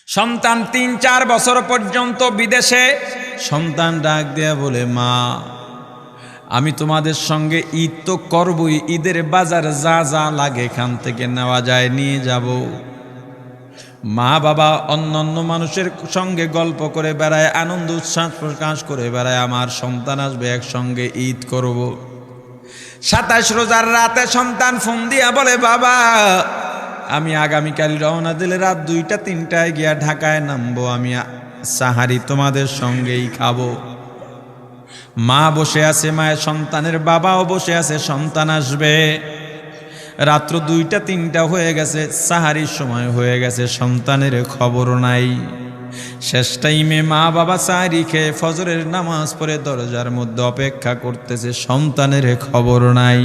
সন্তান ৩-৪ বছর পর্যন্ত বিদেশে। সন্তান ডাক দেয়া বলে, মা আমি তোমাদের সঙ্গে ঈদ তো করবই, ঈদের বাজার যা যা লাগে এখান থেকে নেওয়া যায় নিয়ে যাব। মা বাবা অন্যান্য মানুষের সঙ্গে গল্প করে বেড়ায়, আনন্দ উচ্ছ্বাস প্রকাশ করে বেড়ায়, আমার সন্তান আসবে একসঙ্গে ঈদ করব। ২৭ রোজার রাতে সন্তান ফোন দিয়া বলে, বাবা আমি আগামীকাল রওনা দিলে রাত ২টা-৩টায় গিয়া ঢাকায় নামবো, আমি সাহারি তোমাদের সঙ্গেই খাবো। মা বসে আছে, মায়ের সন্তানের বাবাও বসে আছে, সন্তান আসবে। রাত্র ২টা-৩টা হয়ে গেছে, সাহারির সময় হয়ে গেছে, সন্তানের খবর নাই। শেষ টাইমে মা বাবা সাহারি খেয়ে ফজরের নামাজ পড়ে দরজার মধ্যে অপেক্ষা করতেছে, সন্তানের খবর নাই।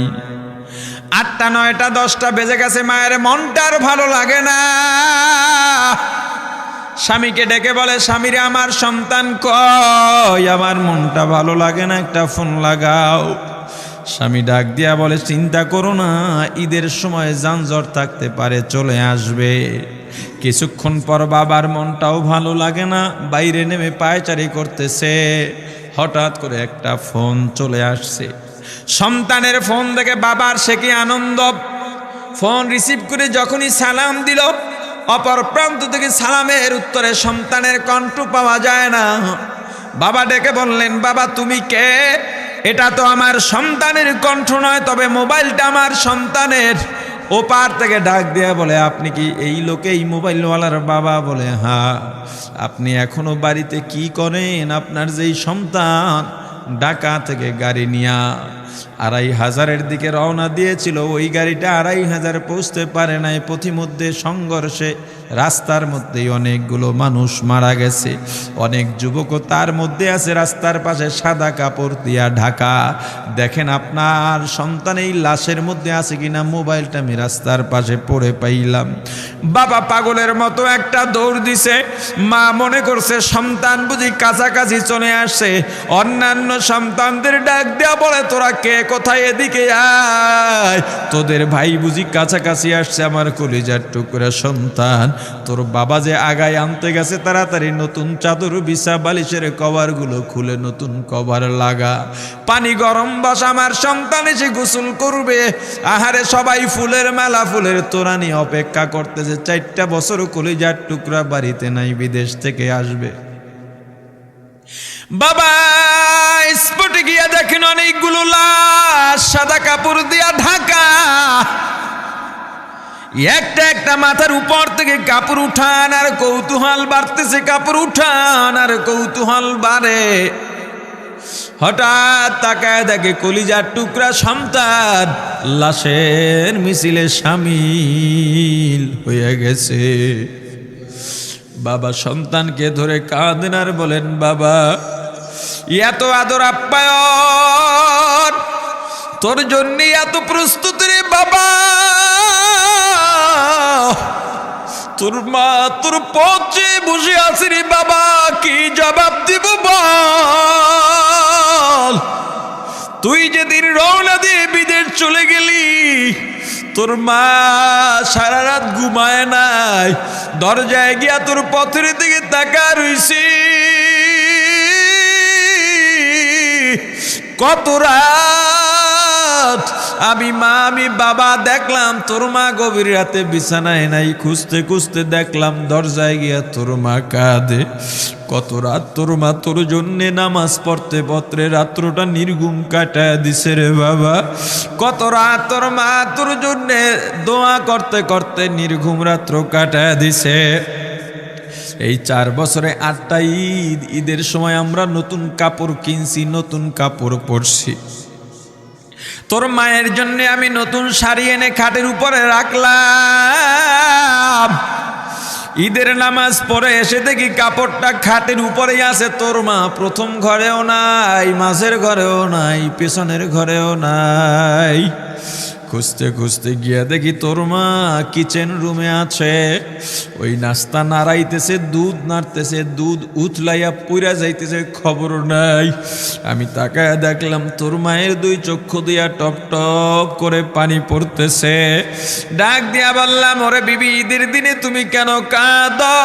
৮টা, ৯টা, ১০টা বেজে গেছে, মায়ের মনটার ভালো লাগে না। স্বামীকে ডেকে বলে, স্বামীরে আমার সন্তান কই, আমার মনটা ভালো লাগে না, একটা ফোন লাগাও। স্বামী ডাক দিয়া বলে, চিন্তা করো না, ঈদের সময় যানজট থাকতে পারে, চলে আসবে। কিছুক্ষণ পর বাবার মনটাও ভালো লাগে না, বাইরে নেমে পায়চারি করতেছে। হঠাৎ করে একটা ফোন চলে আসছে। সন্তানের ফোন দেখে বাবার সে কি আনন্দ। ফোন রিসিভ করে যখনই সালাম দিল, অপর প্রান্ত থেকে সালামের উত্তরে সন্তানের কণ্ঠ পাওয়া যায় না। বাবা ডেকে বললেন, বাবা তুমি কে? এটা তো আমার সন্তানের কণ্ঠ নয়, তবে মোবাইলটা আমার সন্তানের। ওপার থেকে ডাক দেয়া বলে, আপনি কি এই লোকে, এই মোবাইলওয়ালার বাবা? বলে, হ্যাঁ। আপনি এখনো বাড়িতে কি করেন? আপনার যেই সন্তান ঢাকা থেকে গাড়ি নিয়া ২৫০০-এর দিকে রওনা দিয়েছিল, ওই গাড়িটা ২৫০০ পৌঁছতে পারে নাই। পথিমধ্যে সংঘর্ষে রাস্তার মধ্যেই অনেকগুলো মানুষ মারা গেছে, অনেক যুবকও তার মধ্যে আছে, রাস্তার পাশে সাদা কাপড় দিয়া ঢাকা। দেখেন আপনার সন্তান এই লাশের মধ্যে আছে কিনা। মোবাইলটা আমি রাস্তার পাশে পড়ে পাইলাম। বাবা পাগলের মতো একটা দৌড় দিছে। মা মনে করছে সন্তান বুঝি কাছাকাছি চলে আসছে। অন্যান্য সন্তানদের ডাক দেয়া বলে, তোরা কে, কোথায়, এদিকে আয়, তোদের ভাই বুঝি কাছাকাছি আসছে। আমার কলিজার টুকরা সন্তান, তোর বাবা যে আগায় আনতে গেছে, তাড়াতাড়ি নতুন চাদর বিছা, বালিশের কভারগুলো খুলে নতুন কভার লাগা, পানি গরম বসা, আমার সন্তান এসে গোসল করবে। আহারে সবাই ফুলের মালা, ফুলের তোড়া নিয়ে অপেক্ষা করতেছে। ৪টা বছর কলিজার টুকরা বাড়িতে নাই, বিদেশ থেকে আসবে। বাবা স্পটে গিয়া দেখেন অনেকগুলো লাশ, সাদা কাপড় দিয়া ঢাকা। একটা একটা মাথার উপর থেকে কাপড় উঠান আর কৌতূহল বাড়তেছে, কাপড় উঠান আর কৌতূহল বাড়ে। হঠাৎ তাকায় দেখে কলিজার টুকরা সন্তান লাশের মিছিলে শামিল হয়ে গেছে। বাবা সন্তানকে ধরে কাঁদেন আর বলেন, বাবা এত আদর আপ্যায়ন, তোর জন্য এত প্রস্তুতি রে বাবা। তোর মা তোর পথে বসে আছে রে বাবা, কি জবাব দিব বল? তুই যেদিন রওনা দিয়ে বিদেশ চলে গেলি, তোর মা সারা রাত ঘুমায় নাই, দরজায় গিয়া তোর পথের দিকে তাকা রইছি। কত রাত আমি মা, আমি বাবা দেখলাম তোর মা গভীর রাতে বিছানায় নাই, খুঁজতে খুঁজতে দেখলাম দরজায় গিয়া তোর মা কাঁদে। কত রাত তোর মা তোর জন্যে নামাজ পড়তে পড়তে রাত্রটা নির্ঘুম কাটায় দিছে রে বাবা। কত রাত তোর মা তোর জন্যে দোয়া করতে করতে নির্ঘুম রাত্র কাটায় দিছে। এই ৪ বছরে ৮টা ঈদ, ঈদের সময় আমরা নতুন কাপড় কিনছি, নতুন কাপড় পরছি। তোর মায়ের জন্য আমি নতুন শাড়ি এনে খাটের উপরে রাখলাম। ঈদের নামাজ পড়ে এসে দেখি কাপড়টা খাটের উপরেই আছে, তোর মা প্রথম ঘরেও নাই, মাঝের ঘরেও নাই, পেছনের ঘরেও নাই। খুঁজতে খুঁজতে গিয়া দেখি তোর মা কিচেন রুমে আছে। ওই নাস্তা নাড়াইতেছে, দুধ নাড়তেছে, দুধ উতলাইয়া পুইরা যাইতেছে, খবর নাই। আমি তাকায় দেখলাম তোর মায়ের 2 চক্ষু দিয়া টপ টপ করে পানি পড়তেছে। ডাক দিয়া বললাম, ওরে বিবি ঈদের দিনে তুমি কেন কাঁদো?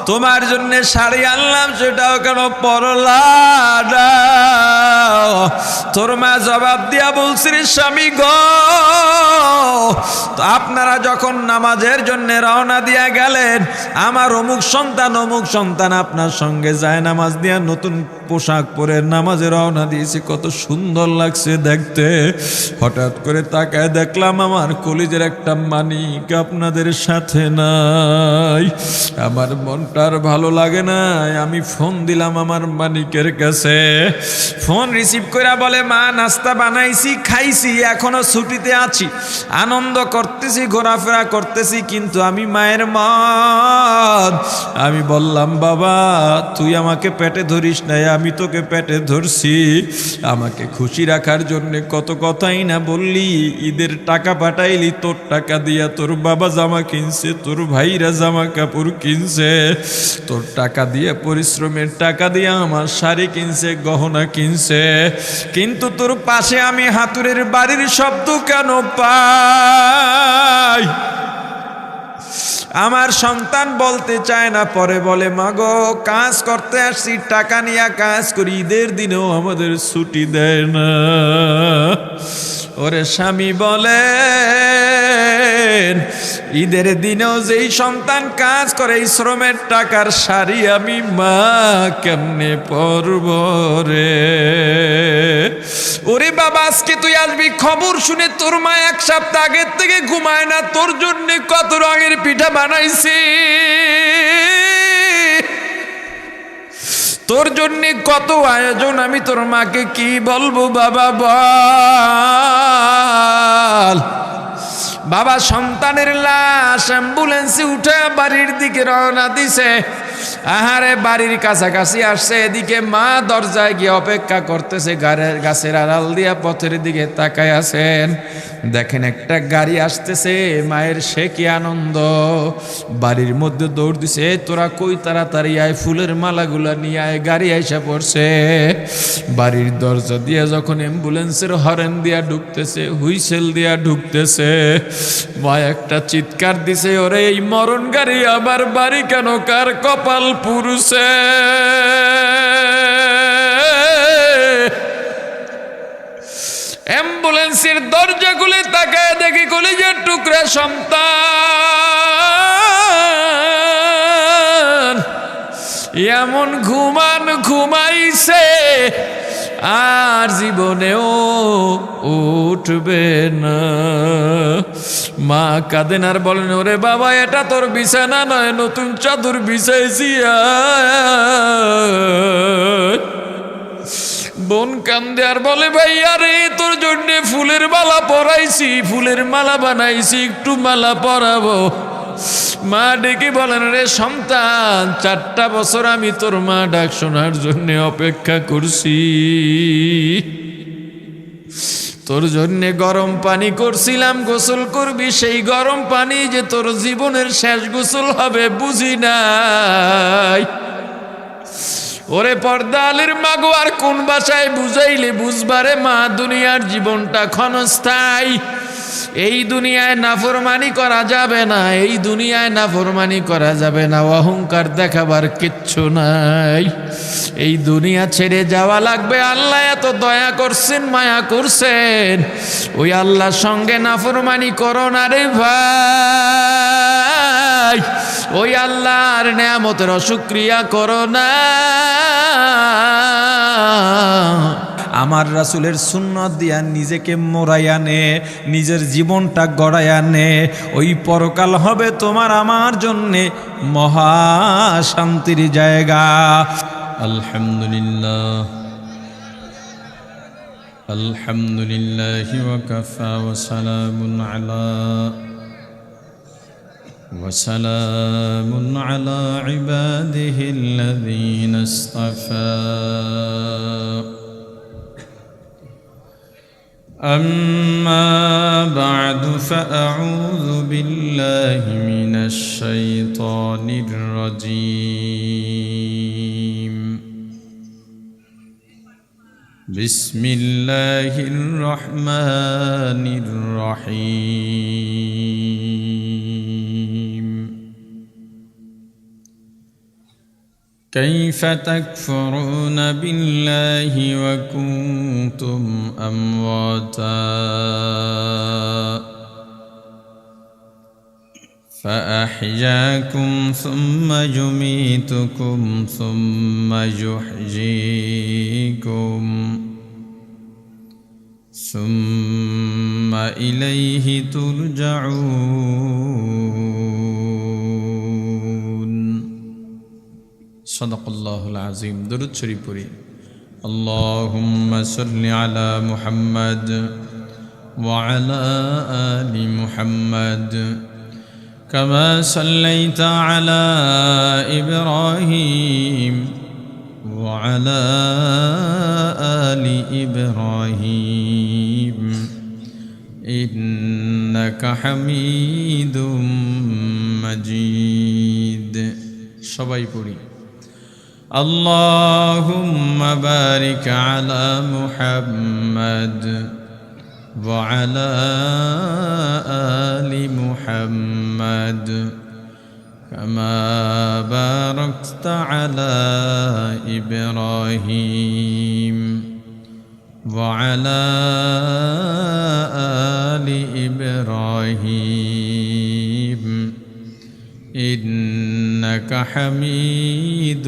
তোমার জন্য শাড়ি আনলাম, সেটাও কেন পরলা না? তোর মা জবাব দিয়া বলছি, রে স্বামী গো, আপনারা যখন নামাজের জন্য রওনা দিয়া গেলেন, আমার অমুক সন্তান আপনার সঙ্গে যায় নামাজ দিয়া নতুন পোশাক পরে নামাজে রওনা দিয়েছে, কত সুন্দর লাগছে দেখতে। হঠাৎ করে তাকায় দেখলাম আমার কলিজের একটা মানিক আপনাদের সাথে নাই। আমার মনটার ভালো লাগে না, আমি ফোন দিলাম আমার মানিকের কাছে। ফোন রিসিভ করে বলে, মা নাস্তা বানাইছি, খাইছি, এখনো ছুটিতে আছি, আনন্দ করতেছি, ঘোরাফেরা করতেছি, কিন্তু আমি মায়ের মন। আমি বললাম, বাবা তুই আমাকে পেটে ধরিস নাই, আমি তোকে পেটে ধরছি। আমাকে খুশি রাখার জন্য কত কথাই না বললি, ঈদের টাকা পাঠাইলি, তোর টাকা দিয়া তোর বাবা জামা কিনছে, তোর ভাইরা জামা কাপড় কিনছে, তোর টাকা দিয়ে পরিশ্রমের টাকা দিয়ে আমার শাড়ি কিনছে, গহনা কিনছে, কিন্তু তোর পাশে আমি হাতুড়ের বাড়ির শব্দ কেন পাই? আমার সন্তান বলতে চায় না, পরে বলে, মাগো কাজ করতে আসছি, টাকা নিয়ে কাজ করি, ঈদের দিনেও আমাদের ছুটি দেয় না। ওরে স্বামী বলেন, ঈদের দিনেও যেই সন্তান কাজ করে, এই শ্রমের টাকার শাড়ি আমি মা কেমনে পরব রে? ওরে বাবা, আজকে তুই আসবি, খবর শুনে তোর মা এক সপ্তাহ আগের থেকে ঘুমায় না, তোর জন্য কত রঙের পিঠা বানাইছি, তোর জন্য কত আয়োজন, আমি তোর মাকে কি বলবো বাবা বল। বাবা সন্তানের লাশ অ্যাম্বুলেন্সে উঠে বাড়ির দিকে রওনা দিছে। আহারে বাড়ির কাছাকাছি আসছে, এদিকে মা দরজায় গিয়ে অপেক্ষা করতেছে, গাছের আড়াল দিয়া পথের দিকে তাকায় আছেন। দেখেন একটা গাড়ি আসতেছে, মায়ের সে কি আনন্দ, বাড়ির মধ্যে দৌড় দিছে, তোরা কই তাড়াতাড়ি আয়, ফুলের মালাগুলা নিয়ে আয়, গাড়ি আইসা পড়ছে। বাড়ির দরজা দিয়ে যখন অ্যাম্বুলেন্সের হরেন দিয়া ঢুকতেছে, হুইসেল দিয়া ঢুকতেছে, মা একটা চিৎকার দিছে, ওরে এই মরণ গাড়ি আমার বাড়ি কেন, কার কপাল পুরুষে? অ্যাম্বুলেন্সের দরজা খুলে তাকায় দেখি কলিজার টুকরা সন্তান এমন ঘুমাইছে, আর জীবনেও উঠবে না। মা কাঁদেন আর বলেন, ওরে বাবা এটা তোর বিছানা নয়, নতুন চাদর বিছাইছি। বোন কান্দে আর বলে, ভাই আরে তোর জন্য ফুলের মালা পরাইছি, ফুলের মালা বানাইছি, একটু মালা পরাবো। মা ডেকে বলেন, রে সন্তান, 4টা বছর আমি তোর মা ডাক শোনার জন্য অপেক্ষা করছি, তোর জন্য গরম পানি করছিলাম, গোসল করবি, সেই গরম পানি যে তোর জীবনের শেষ গোসল হবে বুঝি নাই। ওরে পর্দালের মাগো, আর কোন ভাষায় বুঝাইলে বুঝবারে মা, দুনিয়ার জীবনটা ক্ষণস্থায়ী, এই দুনিয়ায় নাফরমানি করা যাবে না, এই দুনিয়ায় নাফরমানি করা যাবে না, অহংকার দেখাবার কিচ্ছু নাই, এই দুনিয়া ছেড়ে যাওয়া লাগবে। আল্লাহ এত দয়া করছেন, মায়া করছেন, ওই আল্লাহর সঙ্গে নাফরমানি করো না রে ভাই, ওই আল্লাহর নেয়ামতের অশুকরিয়া করো না। আমার রাসূলের সুন্নত দিয়া নিজেকে মোড়াইয়া নে, নিজের জীবনটা গড়াইয়া নে, ওই পরকাল হবে তোমার আমার জন্যে মহা শান্তির জায়গা। আলহামদুলিল্লাহ, আলহামদুলিল্লাহ ওয়াকাফা ওয়া সালামুন আলা ইবাদিহিল্লাযীনা ইসতাফা। أما بعد فأعوذ بالله من الشيطان الرجيم. بسم الله الرحمن الرحيم. كيف تكفرون بالله وكنتم أمواتا فأحياكم ثم يميتكم ثم يحييكم ثم إليه ترجعون صدق الله العظيم درود شريف پڑھی اللهم صل على محمد وعلى آل محمد كما صليت على إبراهيم وعلى آل إبراهيم إنك حميد مجيد সবাই পড়ি اللهم بارك على محمد وعلى آل محمد كما باركت على إبراهيم وعلى آل إبراهيم إنك حميد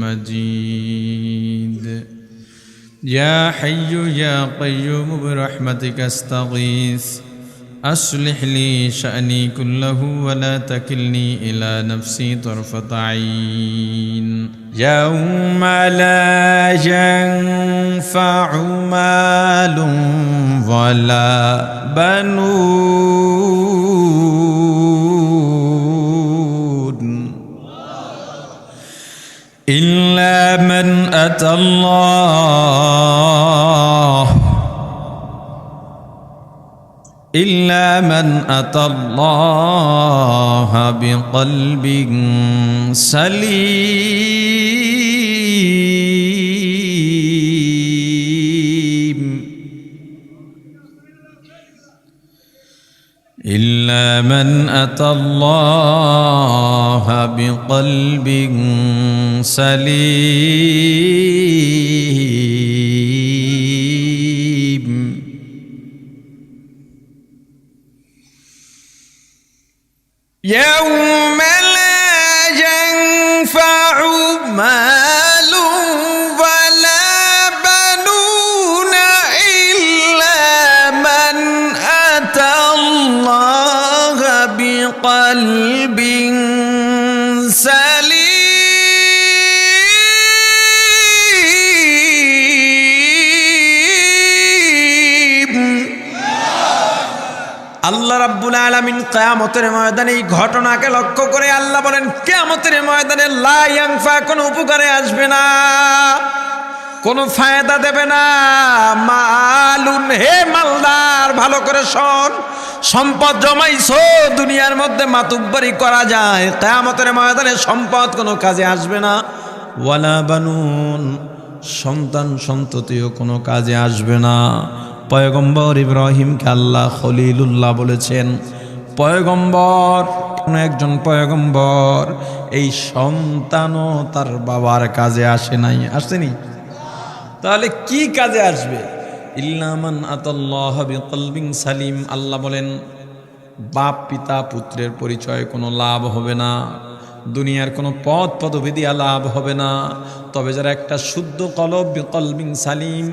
مجيد يا حي يا قيوم برحمتك استغيث أصلح لي شأني كله ولا تكلني إلى نفسي طرفة عين يوم لا ينفع مال ولا بنون إلا من أتى الله بقلب سليم إلا من أتى الله بقلب سليم يوم لا ينفع مال ولا بنون إلا من أتى الله بقلب سليم আল্লাহ রাব্বুল আলামিন কিয়ামতের ময়দানে এই ঘটনাকে লক্ষ্য করে আল্লাহ বলেন কিয়ামতের ময়দানে লা ইয়ানফা কোনো উপকারে আসবে না, কোনো ফায়দা দেবে না। মালুন, হে মালদার ভালো করে শোন, সম্পদ জমাইছো দুনিয়ার মধ্যে মাতুব্বরি করা যায়, কিয়ামতের ময়দানে সম্পদ কোনো কাজে আসবে না। ওয়ালা বানুন, সন্তান সন্ততিও কোনো কাজে আসবে না। পয়গম্বর ইব্রাহিমকে আল্লাহ খলিলুল্লাহ বলেছেন। পয়গম্বর, একজন পয়গম্বর, এই সন্তানও তার বাবার কাজে আসে নাই, আসেনি। তাহলে কি কাজে আসবে? ইল্লা মান আতাল্লাহ বিকলবিন সালিম। আল্লাহ বলেন বাপ পিতা পুত্রের পরিচয় কোনো লাভ হবে না, দুনিয়ার কোনো পদ পদবি দিয়া লাভ হবে না। তবে যারা একটা শুদ্ধ কলব, বিকলবিন সালিম,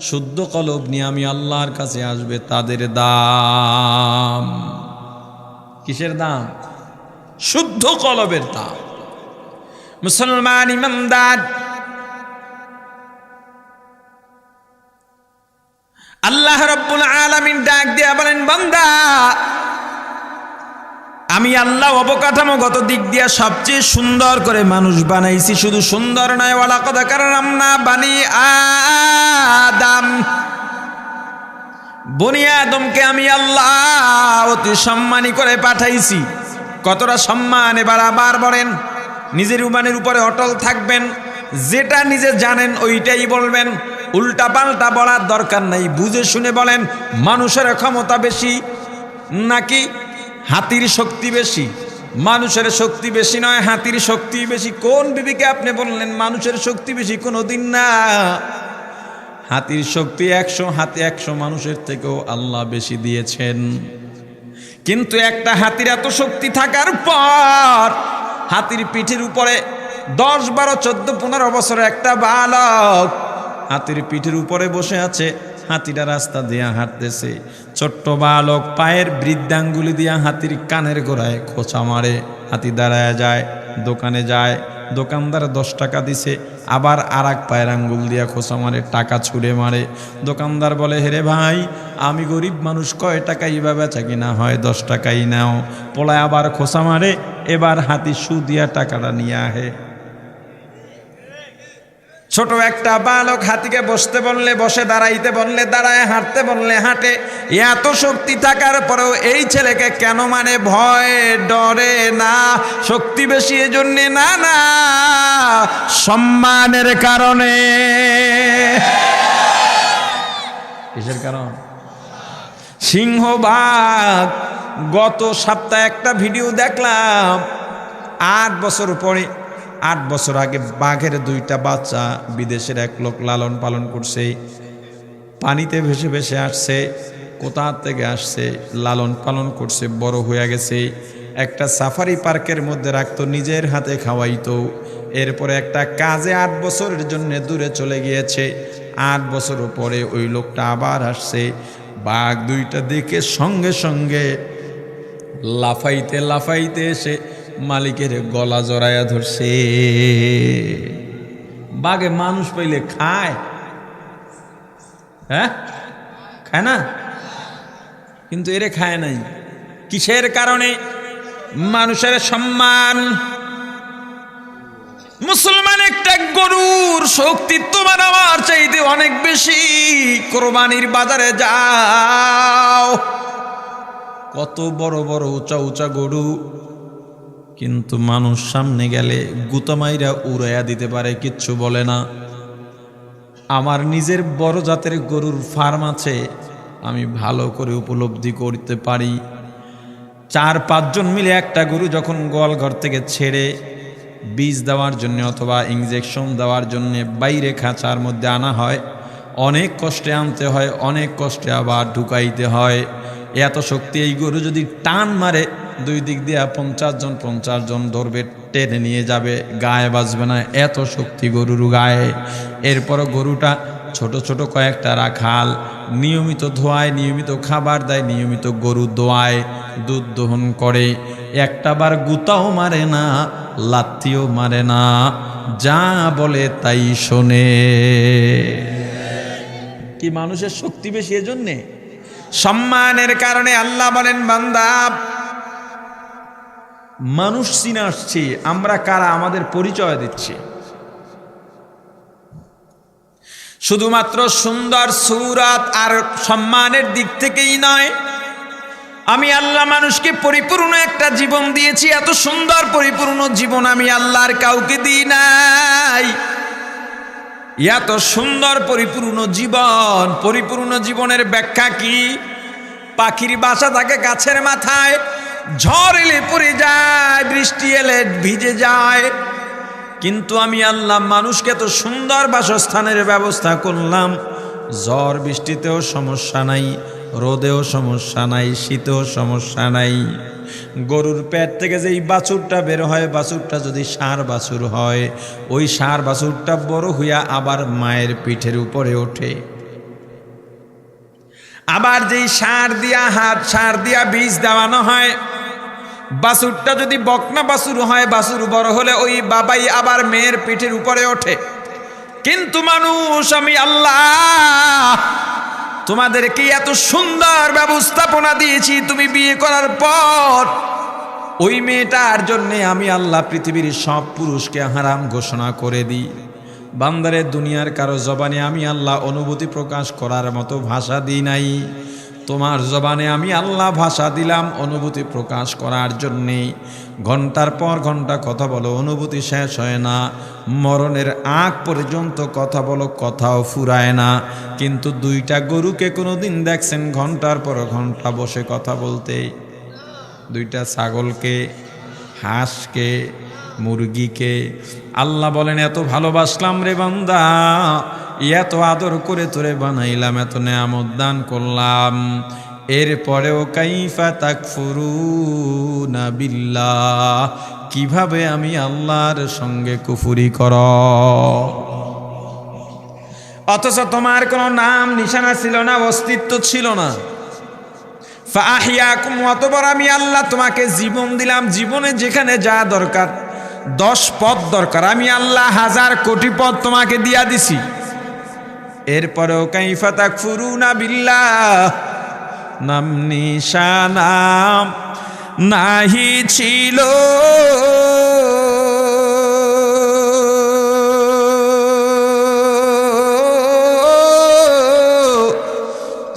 শুদ্ধ কলব নিয়ে আমি আল্লাহর কাছে আসবে, তাদের দাম। কিসের দাম? শুদ্ধ কলবের দাম। মুসলমান ইমানদার, আল্লাহ রাব্বুল আলামিন ডাক দিয়া বলেন বান্দা, আমি আল্লাহ অবকাঠামোগত দিক দিয়া সবচেয়ে সুন্দর করে মানুষ বানাইছি। শুধু সুন্দর নয়, ওয়ালাকাদ কাররামনা বানি আদম, বনি আদমকে আমি আল্লাহ অতি সম্মানী করে পাঠাইছি। কতটা সম্মান এবার আবার বলেন। নিজের ইমানের উপরে অটল থাকবেন, যেটা নিজে জানেন ওইটাই বলবেন, উল্টা পাল্টা বলার দরকার নাই। বুঝে শুনে বলেন মানুষের ক্ষমতা বেশি নাকি হাতির শক্তি বেশি মানুষের শক্তি বেশি নয়, হাতির শক্তি বেশি। কোন বিবিকে আপনি বললেন মানুষের শক্তি বেশি? কোনোদিন না। হাতির শক্তি 100, হাতি 100 মানুষের থেকেও আল্লাহ বেশি দিয়েছেন। কিন্তু একটা হাতির এত শক্তি থাকার পর হাতির পিঠের উপরে 10, 12, 14, 15 বছরের একটা বালক হাতির পিঠের উপরে বসে আছে। হাতিটা রাস্তা দিয়ে হাঁটতেছে, ছোট্ট বালক পায়ের বৃদ্ধাঙ্গুলি দিয়া হাতির কানের গোড়ায় খোঁচা মারে। হাতি দাঁড়ায় যায়, দোকানে যায়, দোকানদার 10 টাকা দিছে, আবার আর এক পায়ের আঙ্গুল দিয়া খোঁচা মারে, টাকা ছুঁড়ে মারে। দোকানদার বলে, হেরে ভাই, আমি গরিব মানুষ, কয় টাকা এইভাবে বেচা কিনা হয়? 10 টাকাই নাও। পোলায় আবার খোঁচা মারে, এবার হাতি সু দিয়া টাকাটা নিয়ে আহে। ছোট একটা বালক হাতিকে বসতে বললে বসে, দাঁড়াইতে বললে দাঁড়ায়, হাঁটতে বললে হাঁটে। এত শক্তি থাকার পরেও এই ছেলেকে কেন মানে? ভয় ডরে না, শক্তি বেশি এজন্যে না, না, সম্মানের কারণে। কিসের কারণ? সিংহবাগ। গত সপ্তাহে একটা ভিডিও দেখলাম, 8 বছর পরে, 8 বছর আগে বাঘের 2টা বাচ্চা বিদেশের এক লোক লালন পালন করছে। পানিতে ভেসে ভেসে আসছে, কোথা থেকে আসছে, লালন পালন করছে, বড় হয়ে গেছে। একটা সাফারি পার্কের মধ্যে রাখতো, নিজের হাতে খাওয়াইতো। এরপরে একটা কাজে 8 বছরের জন্য দূরে চলে গিয়েছে। 8 বছর পরে ওই লোকটা আবার আসছে। বাঘ 2টা দেখে সঙ্গে সঙ্গে লাফাইতে লাফাইতে এসে মালিকের গলা জড়াইয়া ধরছে। বাঘে মানুষ পাইলে খায়? হ্যাঁ, খায় না, কিন্তু এরে খায় নাই। কিসের কারণে? মানুষের সম্মান। মুসলমান একটা গরুর শক্তি তোমার আমার চাইতে অনেক বেশি। কোরবানির বাজারে যাও, কত বড় বড় উঁচা উঁচা গরু, কিন্তু মানুষ সামনে গেলে গুতামাইরা উড়াইয়া দিতে পারে, কিচ্ছু বলে না। আমার নিজের বড় জাতের গরুর ফার্ম আছে, আমি ভালো করে উপলব্ধি করতে পারি। 4-5 জন মিলে একটা গরু যখন গোয়াল ঘর থেকে ছেড়ে বীজ দেওয়ার জন্য অথবা ইনজেকশন দেওয়ার জন্য বাইরে খাঁচার মধ্যে আনা হয়, অনেক কষ্টে আনতে হয়, অনেক কষ্টে আবার ঢুকাইতে হয়। এত শক্তি এই গরু যদি টান মারে, 2 দিক দিয়ে 50 জন ধরবে, টেনে নিয়ে যাবে, গায়ে বাজবে না, এত শক্তি গরুর গায়ে। এরপরও গরুটা ছোট ছোট কয়েকটা রাখাল নিয়মিত ধোয়ায়, নিয়মিত খাবার দেয়, নিয়মিত গরু দোয়ায়, দুধ দহন করে। একটাবার গুতাও মারে না, লাত্তিও মারে না, যা বলে তাই শোনে। কি মানুষের শক্তি বেশি এজন্যে? সম্মানের কারণে। আল্লাহ বলেন, বান্দা, মানুষ চিনে আসছি আমরা কারা, আমাদের পরিচয় দিচ্ছি। শুধুমাত্র সুন্দর সুরাত আর সম্মানের দিক থেকেই নয়, আমি আল্লাহ মানুষকে পরিপূর্ণ একটা জীবন দিয়েছি। এত সুন্দর পরিপূর্ণ জীবন আমি আল্লাহর কাউকে দিই নাই। এত সুন্দর পরিপূর্ণ জীবন, পরিপূর্ণ জীবনের ব্যাখ্যা কি? পাখির বাসা থাকে গাছের মাথায়, ঝড় এলে পড়ে যায়, বৃষ্টি এলে ভিজে যায়। কিন্তু আমি আল্লাহ মানুষকে তো সুন্দর বাসস্থানের ব্যবস্থা করলাম। ঝড় বৃষ্টিতেও সমস্যা নাই, রোদেও সমস্যা নাই, শীতেও সমস্যা নাই। গরুর পেট থেকে যেই বাছুরটা বের হয়, বাছুরটা যদি ষাঁড় বাছুর হয়, ওই ষাঁড় বাছুরটা বড় হইয়া আবার মায়ের পিঠের উপরে ওঠে। আবার যেই ষাঁড় দিয়া বীজ দেওয়ানো হয়, বাছুরটা যদি বকনা বাছুর হয়, বাছুর বড় হলে ওই বাবাই আবার মেয়ের পিঠের উপরে ওঠে। কিন্তু মানুষ, আমি আল্লাহ তোমাদেরকে এত সুন্দর ব্যবস্থাপনা দিয়েছি, তুমি বিয়ে করার পর ওই মেয়েটার জন্য আমি আল্লাহ পৃথিবীর সব পুরুষকে হারাম ঘোষণা করে দিই। বান্দারে, দুনিয়ার কারো জবানে আমি আল্লাহ অনুভূতি প্রকাশ করার মতো ভাষা দিই নাই। তোমার জবানে আমি আল্লাহ ভাষা দিলাম অনুভূতি প্রকাশ করার জন্যে। ঘন্টার পর ঘন্টা কথা বলো, অনুভূতি শেষ হয় না। মরণের আগ পর্যন্ত কথা বলো, কথাও ফুরায় না। কিন্তু 2টা গরুকে কোনোদিন দেখছেন ঘন্টার পর ঘন্টা বসে কথা বলতে? 2টা ছাগলকে, হাঁসকে, মুরগিকে। আল্লাহ বলেন এত ভালোবাসলাম রে বান্দা, এত আদর করে তোরে বানাইলাম, এত নেয়ামত দান করলাম, এরপরেও কাইফা তাকফুরুনা বিল্লাহ, কিভাবে আমি আল্লাহর সঙ্গে কুফরি কর। অথচ তোমার কোনো নাম নিশানা ছিল না, অস্তিত্ব ছিল না। ফাহিয়াকুম, অতঃপর আমি আল্লাহ তোমাকে জীবন দিলাম। জীবনে যেখানে যা দরকার, 10 পদ দরকার, আমি আল্লাহ 1000 কোটি পদ তোমাকে দিয়া দিছি। এরপরেও কাইফা তাকফুরুনা বিল্লাহ, নাম নিশানা নাহি ছিল,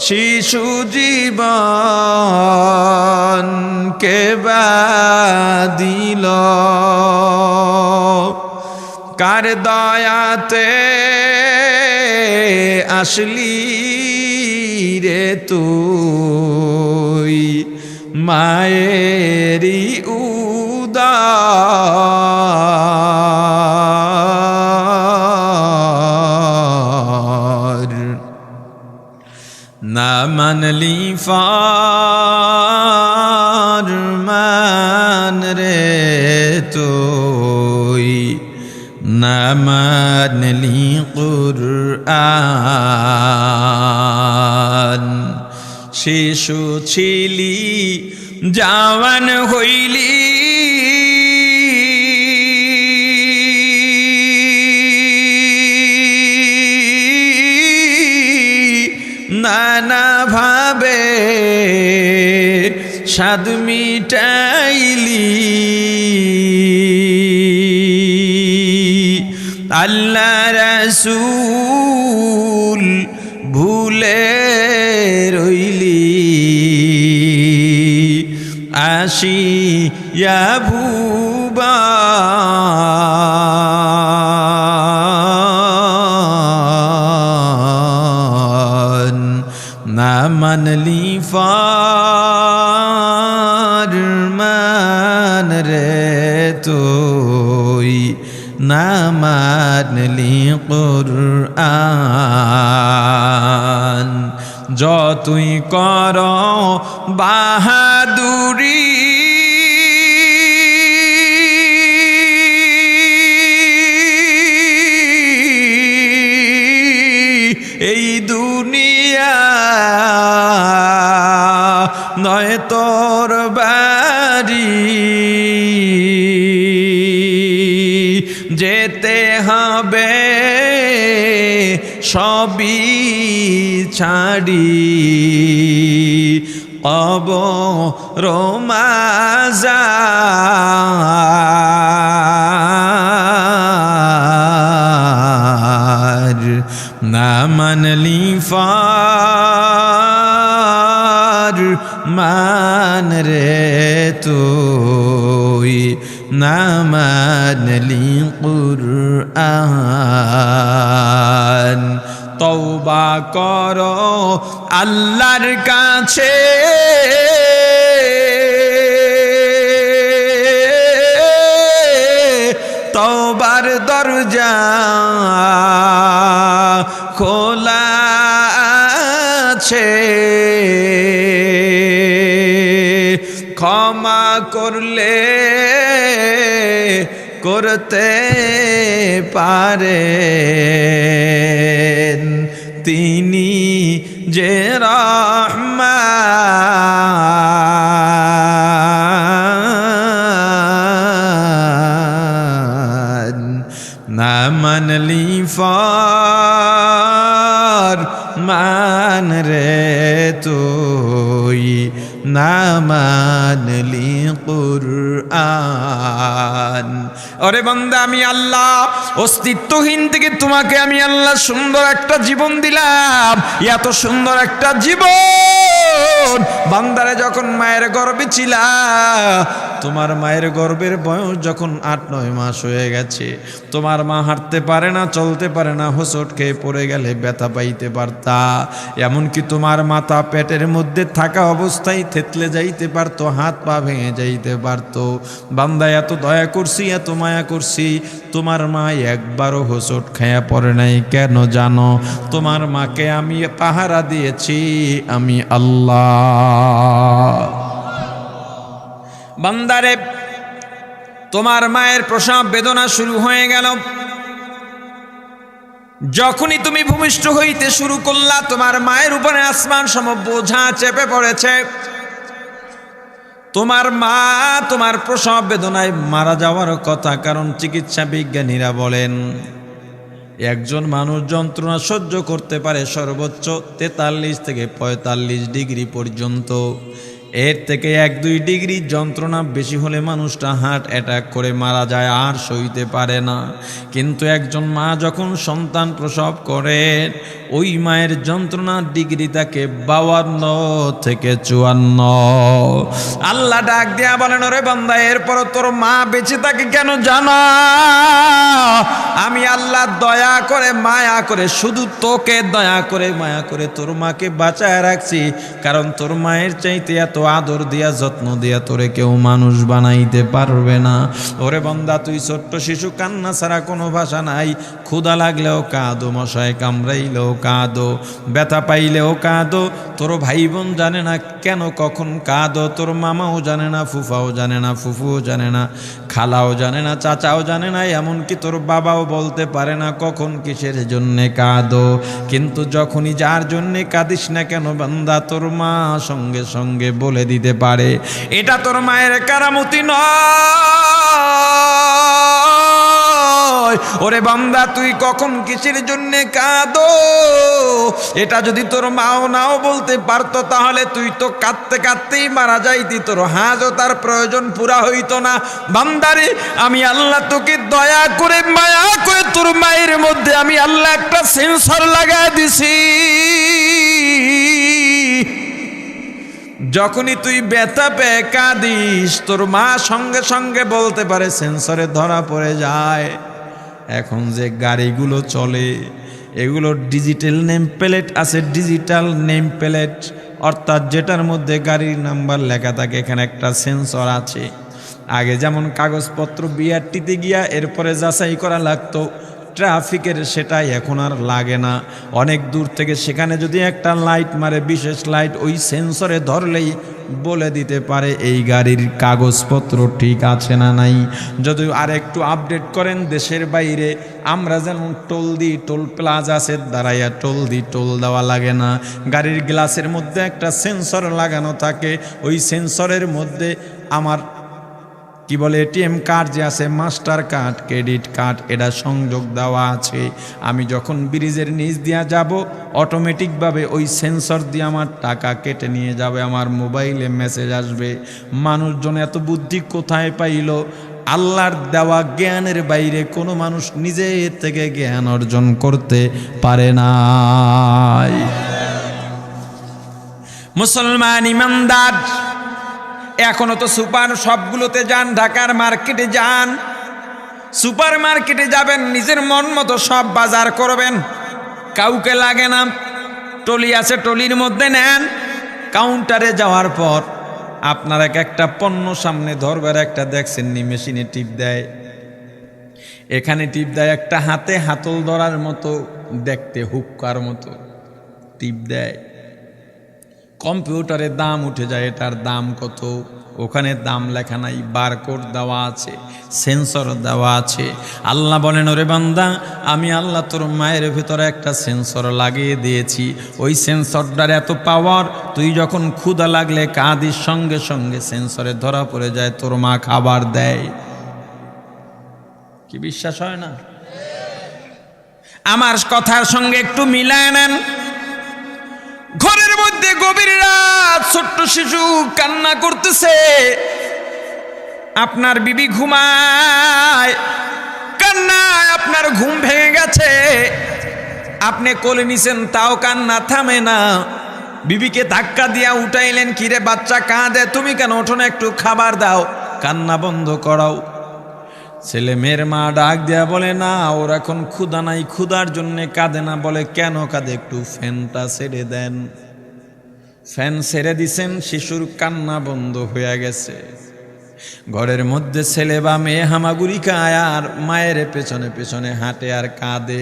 শিশু জীবন কে বাদিল, কার দয়াতে আসলি রে তুই, মায়েরি উদার, না মানলি ফরমান রে তুই, না মানলি কুরআন। শিশু ছিলি জওয়ান হইলি, নানা ভাবে স্বাদ মিটাইলি, আল্লাহ রাসূল ভুলে রইলি, আসিয়া ভুবন, না মানলি ফরমান রে তুই, না মানলি কুরআন। যতই কর বাহাদুরি, এই দুনিয়া নয় তোর বাড়ি, যেতে হবে সবই ছাড়ি, কবর মাজার, না মানলি ফরমান রে তুই, না মানলি কুরআন। তওবা করো আল্লাহর কাছে, তওবার দরজা খোলা আছে, ক্ষমা করলে করতে পারেন তিনি যে রহমান, না মানলি ফরমান রে তুই, না মানলি কুরআন। সুবহান। ওরে বান্দা, আমি আল্লাহ অস্তিত্বহীন থেকে তোমাকে আমি আল্লাহ সুন্দর একটা জীবন দিলাম। এত সুন্দর একটা জীবন বান্দারে যখন মায়ের গর্ভে ছিলা, তোমার মায়ের গর্ভের বয়স যখন 8-9 মাস হয়ে গেছে, তোমার মা হাঁটতে পারে না, চলতে পারে না, হোঁচট খেয়ে পড়ে গেলে ব্যথা পাইতে পারতা। এমনকি তোমার মাথা পেটের মধ্যে থাকা অবস্থায় থেতলে যাইতে পারতো, হাত পা ভেঙে যাইতে পারতো। বান্দা, এত দয়া করছি, এত মায়া করছি, তোমার মা একবারও হোঁচট খায়া পড়ে নাই। কেন জানো? তোমার মাকে আমি পাহারা দিয়েছি, আমি আল্লাহ। বান্দারে, তোমার মায়ের প্রসব বেদনা শুরু হয়ে গেল। যখনই তুমি ভূমিষ্ঠ হইতে শুরু করলা, তোমার মায়ের উপরে আসমান সম বোঝা চেপে পড়েছে। তোমার মা তোমার প্রসব বেদনায় মারা যাওয়ার কথা, কারণ চিকিৎসা বিজ্ঞানীরা বলেন একজন মানুষ যন্ত্রণা সহ্য করতে পারে সর্বোচ্চ 43 থেকে 45 ডিগ্রি পর্যন্ত। এর থেকে 1-2 ডিগ্রি যন্ত্রণা বেশি হলে মানুষটা হার্ট অ্যাটাক করে মারা যায়, আর সইতে পারে না। কিন্তু একজন মা যখন সন্তান প্রসব করেন, ওই মায়ের যন্ত্রণার ডিগ্রি থাকে 52 থেকে 54। আল্লাহ ডাক দিয়া বলেন, ওরে বান্দা, এরপর তোর মা বেঁচে থাকে কেন জানা? আমি আল্লাহ দয়া করে মায়া করে, শুধু তোকে দয়া করে মায়া করে তোর মাকে বাঁচায় রাখছি, কারণ তোর মায়ের চাইতে এত আদর দিয়া যত্ন দিয়া তোরে কেউ মানুষ বানাইতে পারবে না। ওরে বান্দা, তুই ছোট্ট শিশু, কান্না ছাড়া কোনো ভাষা নাই। ক্ষুধা লাগলেও কাঁদো, মশায় কামড়াইলেও কাঁদো, ব্যথা পাইলেও কাঁদো। তোর ভাই বোন জানে না কেন কখন কাঁদো, তোর মামাও জানে না, ফুফাও জানে না, ফুফুও জানে না, খালাও জানে না, চাচাও জানে না, এমনকি তোর বাবাও বলতে পারে না কখন কিসের জন্যে কাঁদো। কিন্তু যখনই যার জন্যে কাঁদিস না কেন বান্দা, তোর মা সঙ্গে সঙ্গে বলে দিতে পারে। এটা তোর মায়ের কারামতি নয়। ওরে বান্দা, তুই কখন কিসের জন্যে কাঁদো, এটা যদি তোর মাও নাও বলতে পারতো, তাহলে তুই তো কাঁদতে কাঁদতেই মারা যাইতি, তোর হাজও তার প্রয়োজন পুরা হইতো না। বান্দারে, আমি আল্লাহ তোকে দয়া করে মায়া করে তোর মায়ের মধ্যে আমি আল্লাহ একটা সেন্সর লাগাই দিছি। যখনই তুই ব্যথা পেয়ে কাঁদিস, তোর মা সঙ্গে সঙ্গে বলতে পারে, সেন্সরে ধরা পড়ে যায়। এখন যে গাড়িগুলো চলে, এগুলো ডিজিটাল নেম প্লেট আছে, ডিজিটাল নেম প্লেট, অর্থাৎ যেটার মধ্যে গাড়ির নাম্বার লেখা থাকে, এখানে একটা সেন্সর আছে। আগে যেমন কাগজপত্র বিআরটিতে গিয়া এরপরে যাচাই করা লাগতো ট্রাফিকের, সেটাই এখন আর লাগে না। অনেক দূর থেকে সেখানে যদি একটা লাইট মারে, বিশেষ লাইট, ওই সেন্সরে ধরলেই বলে দিতে পারে এই গাড়ির কাগজপত্র ঠিক আছে না নাই। যদি আর একটু আপডেট করেন দেশের বাইরে, আমরা যেমন টোল দিই, টোল প্লাজা আছে, দাঁড়াইয়া টোল দিই, টোল দেওয়া লাগে না। গাড়ির গ্লাসের মধ্যে একটা সেন্সর লাগানো থাকে, ওই সেন্সরের মধ্যে আমার কি বলে এটিএম কার্ড যে আছে, মাস্টার কার্ড, ক্রেডিট কার্ড, এটা সংযোগ দেওয়া আছে। আমি যখন ব্রিজের নিচ দিয়া যাব, অটোমেটিকভাবে ওই সেন্সর দিয়ে আমার টাকা কেটে নিয়ে যাবে, আমার মোবাইলে মেসেজ আসবে। মানুষজন এত বুদ্ধি কোথায় পাইল? আল্লাহর দেওয়া জ্ঞানের বাইরে কোনো মানুষ নিজের থেকে জ্ঞান অর্জন করতে পারে না। মুসলমান ইমানদার, এখনো তো সুপার সবগুলোতে যান, ঢাকার মার্কেটে যান, সুপার মার্কেটে যাবেন, নিজের মন মতো সব বাজার করবেন, কাউকে লাগে না। টলি আছে, টলির মধ্যে নেন। কাউন্টারে যাওয়ার পর আপনার একটা পণ্য সামনে ধরবার, একটা দেখছেন নি মেশিনে টিপ দেয়, এখানে টিপ দেয়, একটা হাতে হাতল ধরার মতো দেখতে, হুক্কার মতো টিপ দেয়। কম্পিউটারে দাম উঠে যায়, এটার দাম কত, ওখানে দাম লেখা নাই, বারকোড দেওয়া আছে, সেন্সর দেওয়া আছে। আল্লাহ বলেন, ওরে বান্দা, আমি আল্লাহ তোর মায়ের ভিতরে একটা সেন্সর লাগিয়ে দিয়েছি। ওই সেন্সরটার এত পাওয়ার, তুই যখন ক্ষুধা লাগলে কাঁদিস, সঙ্গে সঙ্গে সেন্সরে ধরা পড়ে যায়, তোর মা খাবার দেয়। কি বিশ্বাস হয় না? আমার কথার সঙ্গে একটু মিলায় নেন। ঘরের মধ্যে গভীর রাত, ছোট্ট শিশু কান্না করতেছে, আপনার বিবি ঘুমায়, কান্নায় আপনার ঘুম ভেঙে গেছে, আপনি কোলে নিছেন তাও কান্না থামে না। বিবিকে ধাক্কা দিয়া উঠাইলেন, কিরে বাচ্চা কাঁদে, তুমি কেন ওঠো না, একটু খাবার দাও, কান্না বন্ধ করাও। ছেলে মেয়ের মা ডাক দেয়া বলে, না ওর এখন ক্ষুধা নাই, ক্ষুধার জন্য কাঁদে না। বলে কেন কাঁদে, একটু ফ্যানটা ছেড়ে দেন। ফ্যান ছেড়ে দিছেন, শিশুর কান্না বন্ধ হয়ে গেছে। ঘরের মধ্যে ছেলে বা মেয়ে হামাগুড়ি খায় আর মায়ের পেছনে পেছনে হাঁটে আর কাঁদে।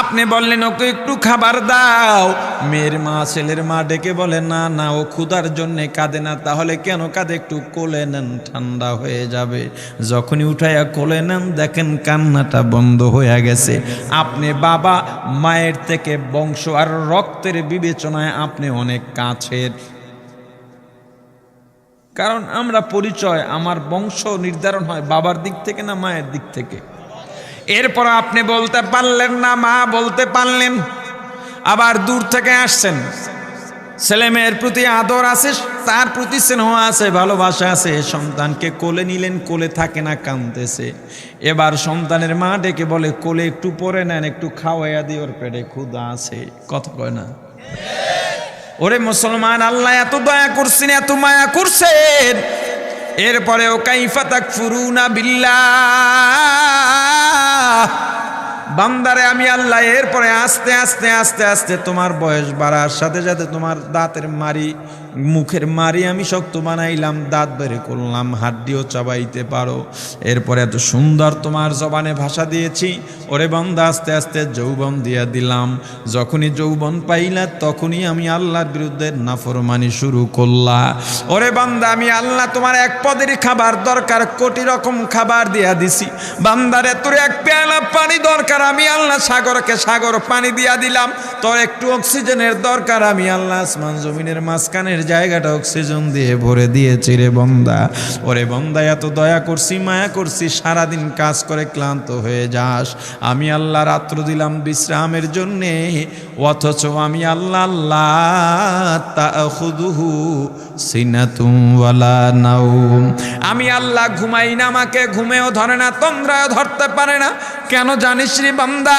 আপনি বললেন ওকে একটু খাবার দাও, মেয়ের মা ছেলের মা ডেকে বলে, না না ও ক্ষুধার জন্য কাঁদে না। তাহলে কেন কাঁদে, একটু কোলে নেন, ঠান্ডা হয়ে যাবে। যখনই উঠাইয়া কোলে নেন, দেখেন কান্নাটা বন্ধ হয়ে গেছে। আপনি বাবা মায়ের থেকে বংশ আর রক্তের বিবেচনায় আপনি অনেক কাছের। কারণ আমরা পরিচয়, আমার বংশ নির্ধারণ হয় বাবার দিক থেকে না মায়ের দিক থেকে। এরপর আপনি বলতে পারলেন না, মা বলতে পারলেন, আবার দূর থেকে আসছেন, ছেলে মেয়ের প্রতি আদর আছে, তার প্রতি স্নেহ আছে, ভালোবাসা আছে। সন্তানকে কোলে নিলেন, কোলে থাকে না, কাঁদতেছে। এবার সন্তানের মা ডেকে বলে, কোলে একটু পরে নেন, একটু খাওয়াইয়া দিয়ে, ওর পেটে ক্ষুধা আছে। কথা কয় না? ওরে মুসলমান, আল্লাহ এত দয়া করছেন, এত মায়া করছেন, এরপরেও কাইফা তাকফুরুনা বিল্লাহ। বান্দারে আমি আল্লাহ এরপরে আস্তে আস্তে আস্তে আস্তে তোমার বয়স বাড়ার সাথে সাথে তোমার দাঁতের মারি, মুখের মারি আমি শক্ত বানাইলাম, দাঁত বের করলাম, হাড্ডিও চাবাইতে পারো। এরপরে এত সুন্দর তোমার জবানে ভাষা দিয়েছি। ওরে বান্দা আস্তে আস্তে যৌবন দিয়া দিলাম। যখনই যৌবন পাইলা তখনই আমি আল্লাহর বিরুদ্ধে নাফরমানি শুরু করলা। ওরে বান্দা আমি আল্লাহ তোমার এক পদের খাবার দরকার, কোটি রকম খাবার দিয়া দিছি। বান্দারে তোর এক পেয়ালা পানি দরকার, আমি আল্লাহ সাগরকে সাগর পানি দিয়া দিলাম। তোর একটু অক্সিজেনের দরকার, আমি আল্লাহ আসমান জমিনের মাঝখানের জায়গাটা অক্সিজেন দিয়ে ভরে দিয়েছি রে বন্দা। ওরে বন্দা এত দয়া করছি, মায়া করছি, সারাদিন কাজ করে ক্লান্ত হয়ে যাস, আমি আল্লাহ রাত্র দিলাম বিশ্রামের জন্যে। অথচ আমি আল্লাহ আল্লাহ তাখুদুহু সিনাতুম ওয়ালা নাওম, আমি আল্লাহ ঘুমাই না, আমাকে ঘুমেও ধরে না, তন্দ্রাও ধরতে পারে না। কেন জানিস রে বান্দা,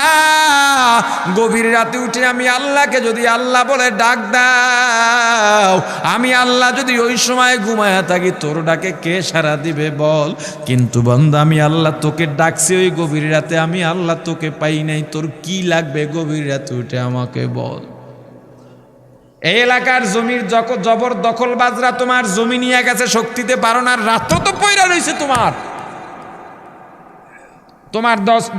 গভীর রাতে উঠে আমি আল্লাহকে যদি আল্লাহ বলে ডাক দাও, আমি আল্লাহ যদি ওই সময় ঘুমায়া থাকি, তোর ডাকে কে সাড়া দিবে বল? কিন্তু বান্দা আমি আল্লাহ তোকে ডাকছি ওই গভীর রাতে, আমি আল্লাহ তোকে পাই নাই, তোর কি লাগবে গভীর রাতে উঠে আমাকে বল। এই এলাকার জমির জবর দখল বাজরা তোমার জমি নিয়ে গেছে, শক্তিতে পারো না, রাত তো পয়রা রয়েছে তোমার। তোমার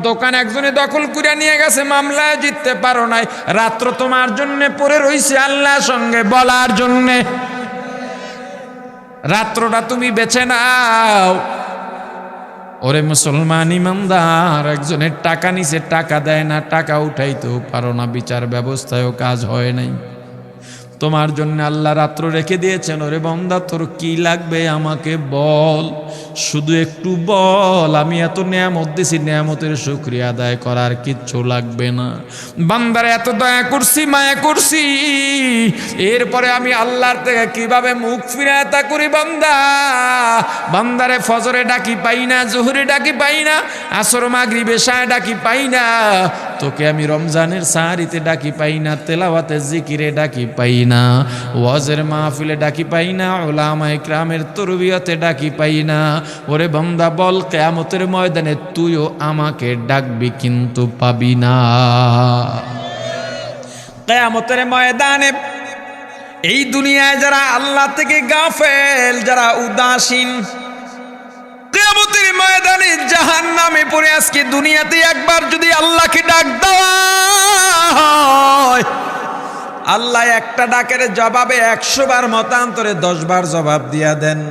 দোকান একজনে দখল করে নিয়ে গেছে, মামলায় জিততে পারো নাই, রাত্র তোমার জন্য পড়ে রইছে আল্লাহর সঙ্গে বলার জন্যে। রাত্রটা তুমি বেছে নাও। ওরে মুসলমান ইমানদার, একজনের টাকা নিছে, টাকা দেয় না, টাকা উঠাইতেও পারো না, বিচার ব্যবস্থায়ও কাজ হয় নাই, তোমার জন্য আল্লাহ রাত্র রেখে দিয়েছেন। ওরে বান্দা তোর কি লাগবে আমাকে বল, শুধু একটু বল, আমি এত নেয়ামত দিছি, নেয়ামতের শুকরিয়া আদায় করার কিচ্ছু লাগবে না। বান্দারে এত দয়া করছি, মায়া করছি, এরপরে আমি আল্লাহর থেকে কিভাবে মুখ ফিরাতা করি বান্দা। বান্দারে ফজরে ডাকি পাই না, জোহরে ডাকি পাই না, আসর মাগরিব এশায় ডাকি পাই না, তোকে আমি রমজানের সাহারিতে ডাকি পাই না, তেলাওয়াতে জিকিরে ডাকি পাই না, ওয়াজের মাহফিলে ডাকি পাই না, উলামা ইকরামের তরবিয়তে ডাকি পাই না। ওরে বান্দা বল, কিয়ামতের ময়দানে তুইও আমাকে ডাকবি কিন্তু পাবি না। কিয়ামতের ময়দানে এই দুনিয়ায় যারা আল্লাহ থেকে গাফেল, যারা উদাসীন, কিয়ামতের ময়দানে জাহান্নামে পড়ে আজকে দুনিয়াতে একবার যদি আল্লাহকে ডাক দেওয়া হয়, আল্লাহ একটা ডাকের জবাবে 100 বার মতান্তরে 10 বার জবাব দিয়া দেন।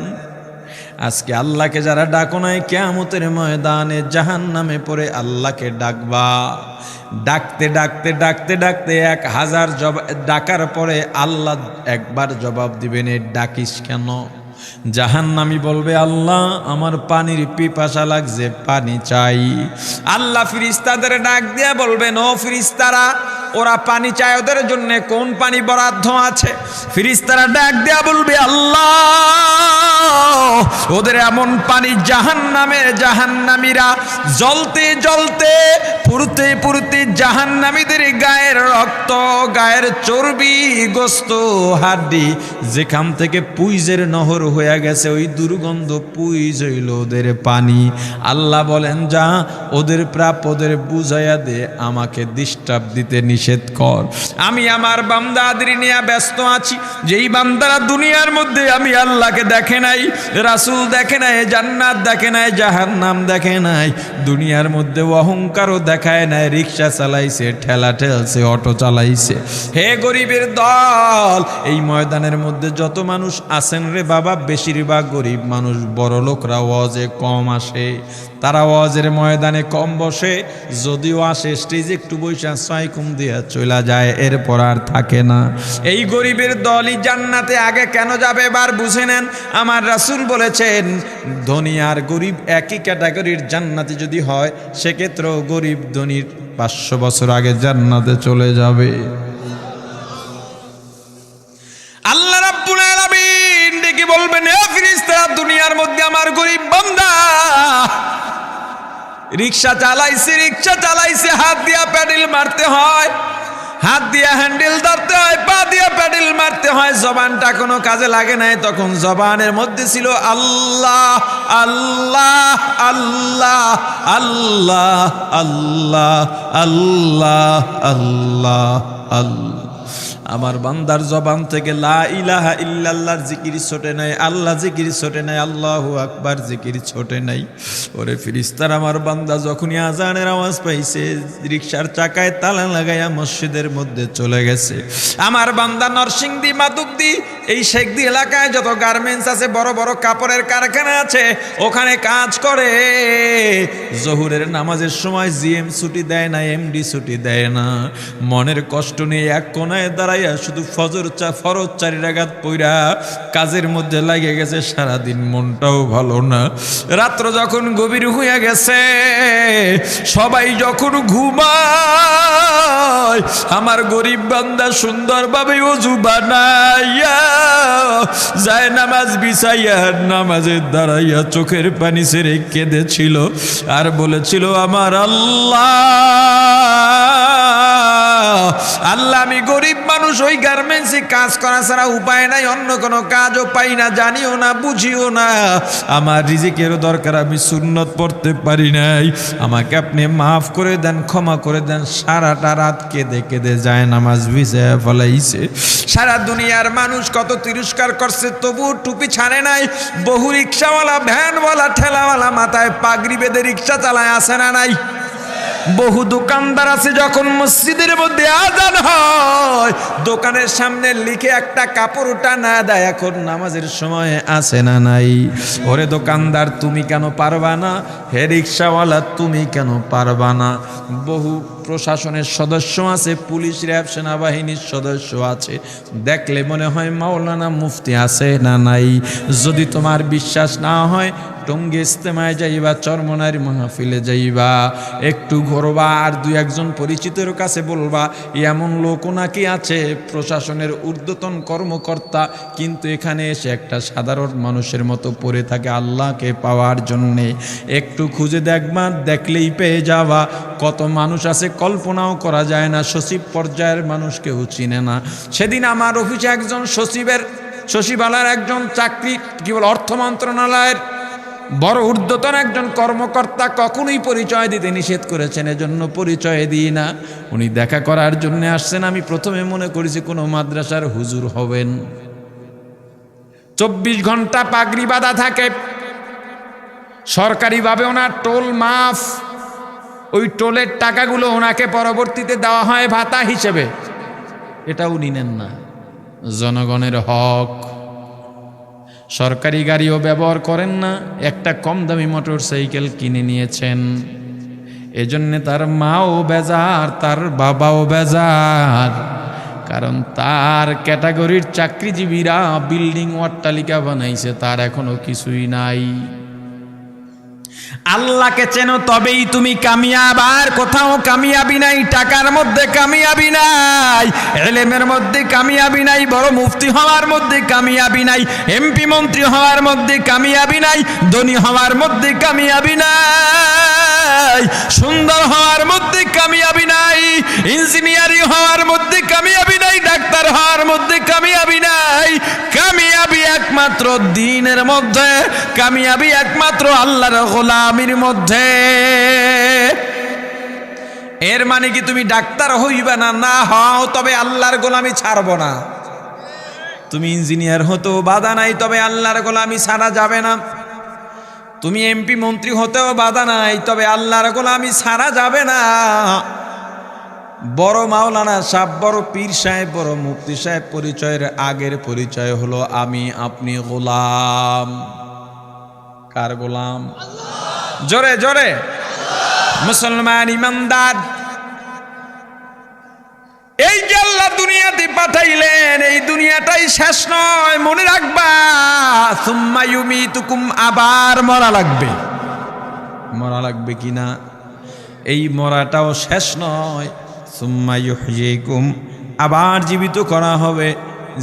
আজকে আল্লাহকে যারা ডাকো নাই, কিয়ামতের ময়দানে জাহান্নামে পড়ে আল্লাহকে ডাকবা। ডাকতে ডাকতে ডাকতে ডাকতে 1000 ডাকার পরে আল্লাহ একবার জবাব দিবেন, এ ডাকিস কেন? জাহান্নামী বলবে, আল্লাহ আমার পানির পিপাসা লাগছে, পানি চাই। আল্লাহ ফিরিস্তাদের ডাক দিয়া বলবেন, ও ফিরিস্তারা, ওরা পানি চায়, ওদের জন্য কোন পানি বরাদ্দ আছে? ফেরেশতারা ডাক দেয়া বলবে, আল্লাহ ওদের এমন পানি জাহান্নামীরা জ্বলতে জ্বলতে পুড়তে পুড়তে জাহান্নামীদের গায়ের রক্ত, গায়ের চর্বি, গোস্ত, হাড্ডি যেখান থেকে পুইজের নহর হয়ে গেছে, ওই দুর্গন্ধ পুইজ হইল ওদের পানি। আল্লাহ বলেন, যা ওদের প্রাপ্য ওদের বুঝাইয়া দে, আমাকে ডিস্টার্ব দিতে নিষেধ কর। আমি আমার বান্দাদের নিয়ে ব্যস্ত আছি। যেই বান্দারা দুনিয়ার মধ্যে আমি আল্লাহকে দেখে নাই, রাসূল দেখে নাই, জান্নাত দেখে নাই, জাহান্নাম দেখে নাই, দুনিয়ার মধ্যে অহংকারও দেখায় নাই, রিক্সা চালাইছে, ঠেলা ঠেলছে, অটো চালাইছে। হে গরিবের দল, এই ময়দানের মধ্যে যত মানুষ আছেন রে বাবা, বেশিরভাগ গরিব মানুষ। বড় লোকরা ওয়াজে কম আসে, তারা ওয়াজের ময়দানে কম বসে, যদিও আসে স্টেজে একটু বৈশা সাইকুম দিয়া চলে যায়, এরপর আর থাকে না। এই গরিবের দলই জান্নাতে আগে কেন যাবে এবার বুঝে নেন। আমার রাসূল বলেছেন, ধনী আর গরিব একই ক্যাটাগরির জান্নাতে যদি হয়, সেক্ষেত্রেও গরিব ধনীর 500 বছর আগে জান্নাতে চলে যাবে। আল্লাহ রাব্বুল আলামিন ডেকে বলবেন, হে ফেরেশতারা, দুনিয়ার মধ্যে আমার গরিব বান্দা রিক্সা চালাইছে, হাত দিয়া প্যাডেল মারতে হয়, হাত দিয়া হ্যান্ডেল ধরতে হয়, পা দিয়া প্যাডেল মারতে হয়, জবানটা কোনো কাজে লাগে নাই। তখন জবানের মধ্যে ছিল আল্লাহ আল্লাহ আল্লাহ আল্লাহ আল্লাহ আল্লাহ আল্লাহ আল্লাহ। আমার বান্দার জবান থেকে লা ইলাহা ইল্লাল্লাহর জিকির ছোটে নাই, আল্লাহ জিকির ছোটে নাই, আল্লাহু আকবার জিকির ছোটে নাই। ওরে ফেরেশতারা, আমার বান্দা যখনই আজানের আওয়াজ পাইছে, রিকশার চাকায় তালা লাগাইয়া মসজিদের মধ্যে চলে গেছে। আমার বান্দা নরসিংদী, মাধবদী, এই শেখদী এলাকায় যত গার্মেন্টস আছে, বড় বড় কাপড়ের কারখানা আছে, ওখানে কাজ করে। জোহরের নামাজের সময় জিএম ছুটি দেয় না, এমডি ছুটি দেয় না। মনের কষ্ট নিয়ে এক কোনায় দাঁড়াইয়া শুধু ফরজ 4 রাকাত পইরা কাজের মধ্যে লাগে গেছে, সারাদিন মনটাও ভালো না। রাত্র যখন গভীর হইয়া গেছে, সবাই যখন ঘুমায়, আমার গরিব বান্দা সুন্দরভাবে ওযু বানাইয়া যায় নামাজ বিছাইয়া, নামাজের দাঁড়াইয়া চোখের পানি ছেড়ে কেঁদেছিল আর বলেছিল, আমার আল্লাহ আল্লাহ, আমি গরিব মানুষ, ওই গার্মেন্টসে কাজ করা ছাড়া উপায় নাই, অন্য কোনো কাজও পাই না, জানিও না, বুঝিও না, আমার রিজিকেরও দরকার, আমি সুন্নত পড়তে পারি নাই, আমাকে আপনি মাফ করে দেন, ক্ষমা করে দেন। সারাটা রাত কেঁদে কেঁদে যায় নামাজ ভিজায় ফলাইছে। সারা দুনিয়ার মানুষ কত তিরস্কার করছে, তবু টুপি ছাড়ে নাই। বহু রিক্সাওয়ালা, ভ্যানওয়ালা, ঠেলাওয়ালা মাথায় পাগড়ি বেঁধে রিক্সা চালায়, আসে না নাই? বহু দোকানদার আছে, যখন মসজিদের মধ্যে আজান হয়, দোকানের সামনে লিখে একটা কাপড় টানা দেয়, এখন নামাজের সময় আসে না নাই? ওরে দোকানদার, তুমি কেন পারবা না? হে রিক্সাওয়ালা, তুমি কেন পারবা না? বহু প্রশাসনের সদস্য আছে, পুলিশ, র্যাব, সেনাবাহিনীর সদস্য আছে, দেখলে মনে হয় মাওলানা মুফতি আছে না নাই? যদি তোমার বিশ্বাস না হয়, টঙ্গী ইজতেমায় যাইবা, চরমনার মাহফিলে যাইবা, একটু ঘুরবা, আর 2-1 পরিচিতের কাছে বলবা, এমন লোকও নাকি আছে প্রশাসনের ঊর্ধ্বতন কর্মকর্তা, কিন্তু এখানে এসে একটা সাধারণ মানুষের মতো পড়ে থাকে আল্লাহকে পাওয়ার জন্যে। একটু খুঁজে দেখবা, দেখলেই পেয়ে যাবা। কত মানুষ আছে কল্পনাও করা যায় না, সচিব পর্যায়ের মানুষ কেউ চিনে না। সেদিন আমার অফিসে একজন সচিবালয়ের একজন চাকরি, কি বল, অর্থ মন্ত্রণালয়ের বড় ঊর্ধ্বতন একজন কর্মকর্তা কখনোই পরিচয় দিতে নিষেধ করেছেন, এজন্য পরিচয় দিই না। উনি দেখা করার জন্য আসছেন। আমি প্রথমে মনে করেছি কোনো মাদ্রাসার হুজুর হবেন। 24 ঘন্টা পাগড়ি বাঁধা থাকে, সরকারিভাবে ওনার টোল মাফ, ওই টোলের টাকাগুলো ওনাকে পরবর্তীতে দেওয়া হয় ভাতা হিসেবে, এটা উনি নেন না। জনগণের হক। সরকারি গাড়িও ব্যবহার করেন না, একটা কম দামি মোটর সাইকেল কিনে নিয়েছেন। এজন্যে তার মাও বেজার, তার বাবাও বেজার, কারণ তার ক্যাটাগরির চাকরিজীবীরা বিল্ডিং, অট্টালিকা বানাইছে, তার এখনো কিছুই নাই। আল্লাহকে চেনো তবেই তুমি কামিয়াব, আর কোথাও কামিয়াবি নাই। টাকার মধ্যে কামিয়াবি নাই, ইলমের মধ্যে কামিয়াবি নাই, বড় মুফতি হওয়ার মধ্যে কামিয়াবি নাই, এমপি মন্ত্রী হওয়ার মধ্যে কামিয়াবি নাই, ধনী হওয়ার মধ্যে কামিয়াবি নাই, সুন্দর হওয়ার মধ্যে কামিয়াবি নাই, ইঞ্জিনিয়ারিং হওয়ার মধ্যে কামিয়াবি নাই, ডাক্তার হওয়ার মধ্যে কামিয়াবি নাই। কামিয়াবি একমাত্র দ্বীনের মধ্যে, কামিয়াবি একমাত্র আল্লাহর গোলামির মধ্যে। এর মানে কি তুমি ডাক্তার হইবা না? না হও, তবে আল্লাহর গোলামি ছাড়বো না। তুমি ইঞ্জিনিয়ার হতেও বাধা নাই, তবে আল্লাহর গোলামি ছাড়া যাবে না। তুমি এমপি মন্ত্রী হতেও বাধা নাই, তবে আল্লাহর গোলামি ছাড়া যাবে না। বড় মাওলানা সাহেব, বড় পীর সাহেব, বড় মুফতি সাহেব পরিচয়ের আগের পরিচয় হলো আমি আপনি গোলাম। কার গোলাম? জোরে জোরে মুসলমান ইমানদার। এই যে আল্লাহ দুনিয়াতে পাঠাইলেন, এই দুনিয়াটাই শেষ নয়, মনে রাখবা। সুম্মা ইউমিতুকুম, আবার মরা লাগবে। মরা লাগবে কিনা? এই মরাটাও শেষ নয়। সুম্মা ইউহয়িকুম, আবার জীবিত করা হবে,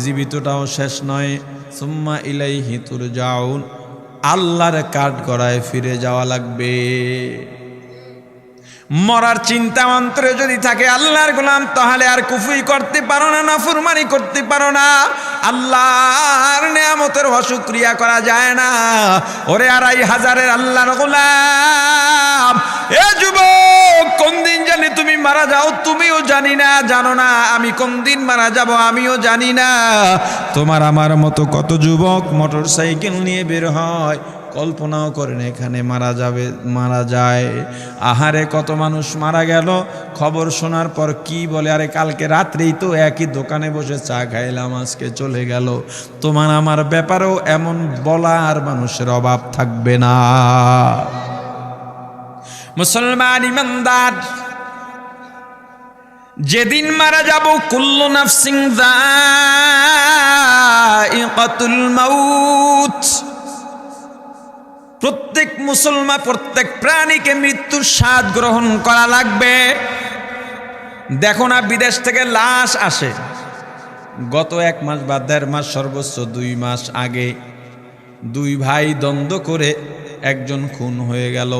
জীবিতটাও শেষ নয়। সুম্মা ইলাইহি তুরজাউন, আল্লাহর কাঠগড়ায় ফিরে যাওয়া লাগবে। মরার চিন্তা অন্তরে যদি থাকে আল্লাহর গোলাম, তাহলে আর কুফরি করতে পারো না, নাফরমানি করতে পারো না, আল্লাহর নিয়ামতের অশুকরিয়া করা যায় না। ওরে ২৫০০০-এর আল্লাহর গোলাম, এ যুবক, কোন দিন জানি তুমি মারা যাও তুমিও জানি না, জানো না আমি কোন দিন মারা যাব আমিও জানি না। তোমার আমার মতো কত যুবক মোটর সাইকেল নিয়ে বের হয়, কল্পনাও করেন এখানে মারা যাবে, মারা যায়। আহারে কত মানুষ মারা গেল, খবর শোনার পর কি বলে, আরে কালকে রাত্রেই তো একই দোকানে বসে চা খাইলাম, আজকে চলে গেল। তোমার আমার ব্যাপারেও এমন বলার মানুষের অভাব থাকবে না। মুসলমান ইমানদার, যেদিন মারা যাব, কুল্লু নাফসিন যায়িকাতুল মাউত, প্রত্যেক মুসলমান, প্রত্যেক প্রাণীকে মৃত্যুর স্বাদ গ্রহণ করা লাগবে। দেখো না, বিদেশ থেকে লাশ আসে, গত ১ মাস বা ১.৫ মাস, সর্বোচ্চ ২ মাস আগে ২ ভাই দ্বন্দ্ব করে একজন খুন হয়ে গেল।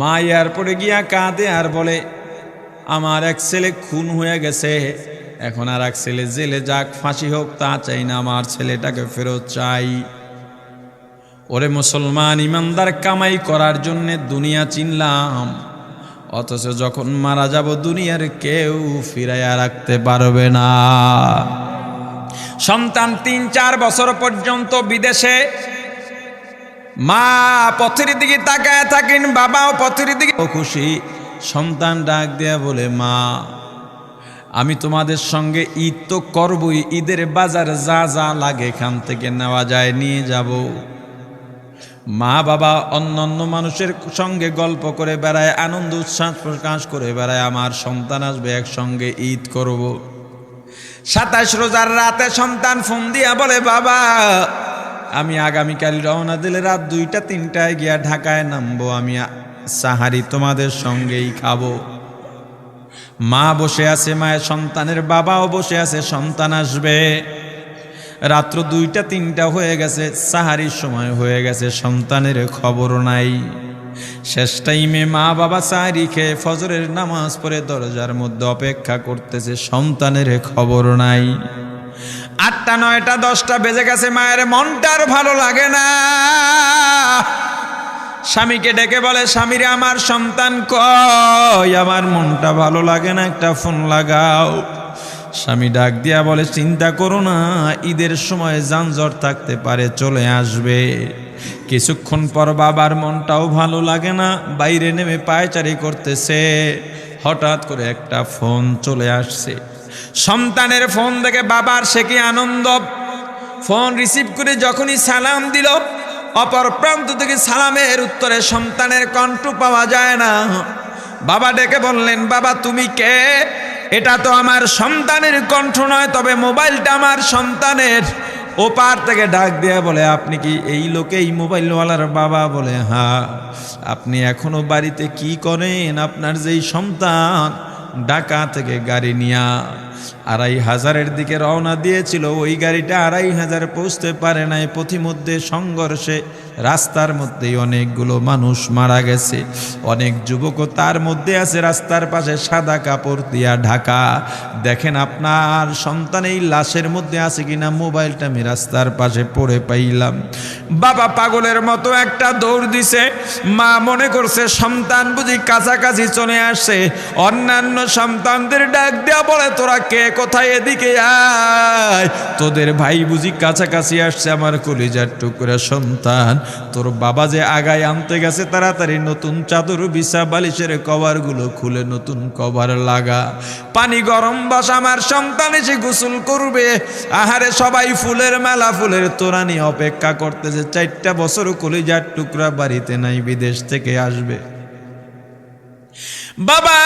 মা এয়ারপোর্টে গিয়া কাঁদে আর বলে, আমার এক ছেলে খুন হয়ে গেছে, এখন আর এক ছেলে জেলে যাক, ফাঁসি হোক, তা চাই না, আমার ছেলেটাকে ফেরত চাই। ওরে মুসলমান ইমানদার, কামাই করার জন্য দুনিয়া চিনলাম, অথচ যখন মারা যাব দুনিয়ার কেউ ফিরাইয়া রাখতে পারবে না। সন্তান ৩-৪ বছর পর্যন্ত বিদেশে, মা পথের দিকে তাকায় থাকেন, বাবাও পথের দিকে খুশি। সন্তান ডাক দেয়া বলে, মা আমি তোমাদের সঙ্গে ঈদ তো করবই, ঈদের বাজার যা যা লাগে এখান থেকে নেওয়া যায় নিয়ে যাব। মা বাবা অন্যান্য মানুষের সঙ্গে গল্প করে বেড়ায়, আনন্দ উচ্ছ্বাস প্রকাশ করে বেড়ায়, আমার সন্তান আসবে, একসঙ্গে ঈদ করব। ২৭ রোজার রাতে সন্তান ফোন দিয়া বলে, বাবা আমি আগামীকাল রওনা দিলে রাত ২টা-৩টায় গিয়া ঢাকায় নামবো, আমি সাহারি তোমাদের সঙ্গেই খাবো। মা বসে আছে, মায়ের সন্তানের বাবাও বসে আছে, সন্তান আসবে। রাত্র ২টা-৩টা হয়ে গেছে, সাহারির সময় হয়ে গেছে, সন্তানের খবর নাই। শেষ টাইমে মা বাবা সাহারি খেয়ে ফজরের নামাজ পড়ে দরজার মধ্যে অপেক্ষা করতেছে, সন্তানের খবর নাই। ৮টা, ৯টা, ১০টা বেজে গেছে, মায়ের মনটার ভালো লাগে না। স্বামীকে ডেকে বলে, স্বামীরে আমার সন্তান কই, আমার মনটা ভালো লাগে না, একটা ফোন লাগাও। স্বামী ডাক দিয়া বলে, চিন্তা করো না, ঈদের সময় যানজট থাকতে পারে, চলে আসবে। কিছুক্ষণ পর বাবার মনটাও ভালো লাগে না, বাইরে নেমে পায়চারি করতেছে, হঠাৎ করে একটা ফোন চলে আসছে। সন্তানের ফোন দেখে বাবার সে কি আনন্দ। ফোন রিসিভ করে যখনই সালাম দিল, অপর প্রান্ত থেকে সালামের উত্তরে সন্তানের কণ্ঠ পাওয়া যায় না। বাবা ডেকে বললেন, বাবা তুমি কে? এটা তো আমার সন্তানের কণ্ঠ নয়, তবে মোবাইলটা আমার সন্তানের। ওপার থেকে ডাক দিয়ে বলে, আপনি কি এই লোকে এই মোবাইলওয়ালার বাবা? বলে হ্যাঁ। আপনি এখনো বাড়িতে কি করেন? আপনার যেই সন্তান ঢাকা থেকে গাড়ি নিয়া ২৫০০-এর দিকে রওনা দিয়েছিল, ওই গাড়িটা ২৫০০ পৌঁছতে পারে নাই। পথিমধ্যে সংঘর্ষে রাস্তার মধ্যেই অনেকগুলো মানুষ মারা গেছে, অনেক যুবকও তার মধ্যে আছে, রাস্তার পাশে সাদা কাপড় দিয়া ঢাকা। দেখেন আপনার সন্তান এই লাশের মধ্যে আছে কিনা। মোবাইলটা আমি রাস্তার পাশে পড়ে পাইলাম। বাবা পাগলের মতো একটা দৌড় দিছে। মা মনে করছে সন্তান বুঝি কাছাকাছি চলে আসছে। অন্যান্য সন্তানদের ডাক দেয়া বলে, তোরা কে কোথায়, এদিকে আয়, তোদের ভাই বুঝি কাছাকাছি আসছে। আমার কলিজার টুকরা সন্তান, তোর বাবা যে আগায় আনতে গেছে, তাড়াতাড়ি নতুন চাদর বিছা, বালিশের কভারগুলো খুলে নতুন কভার লাগা, পানি গরম বসা, আমার সন্তান এসে গোসল করবে। আহারে সবাই ফুলের মেলা, ফুলের তোড়া নিয়ে অপেক্ষা করতেছে। 4টা বছর কলিজার টুকরা বাড়িতে নাই, বিদেশ থেকে আসবে। বাবা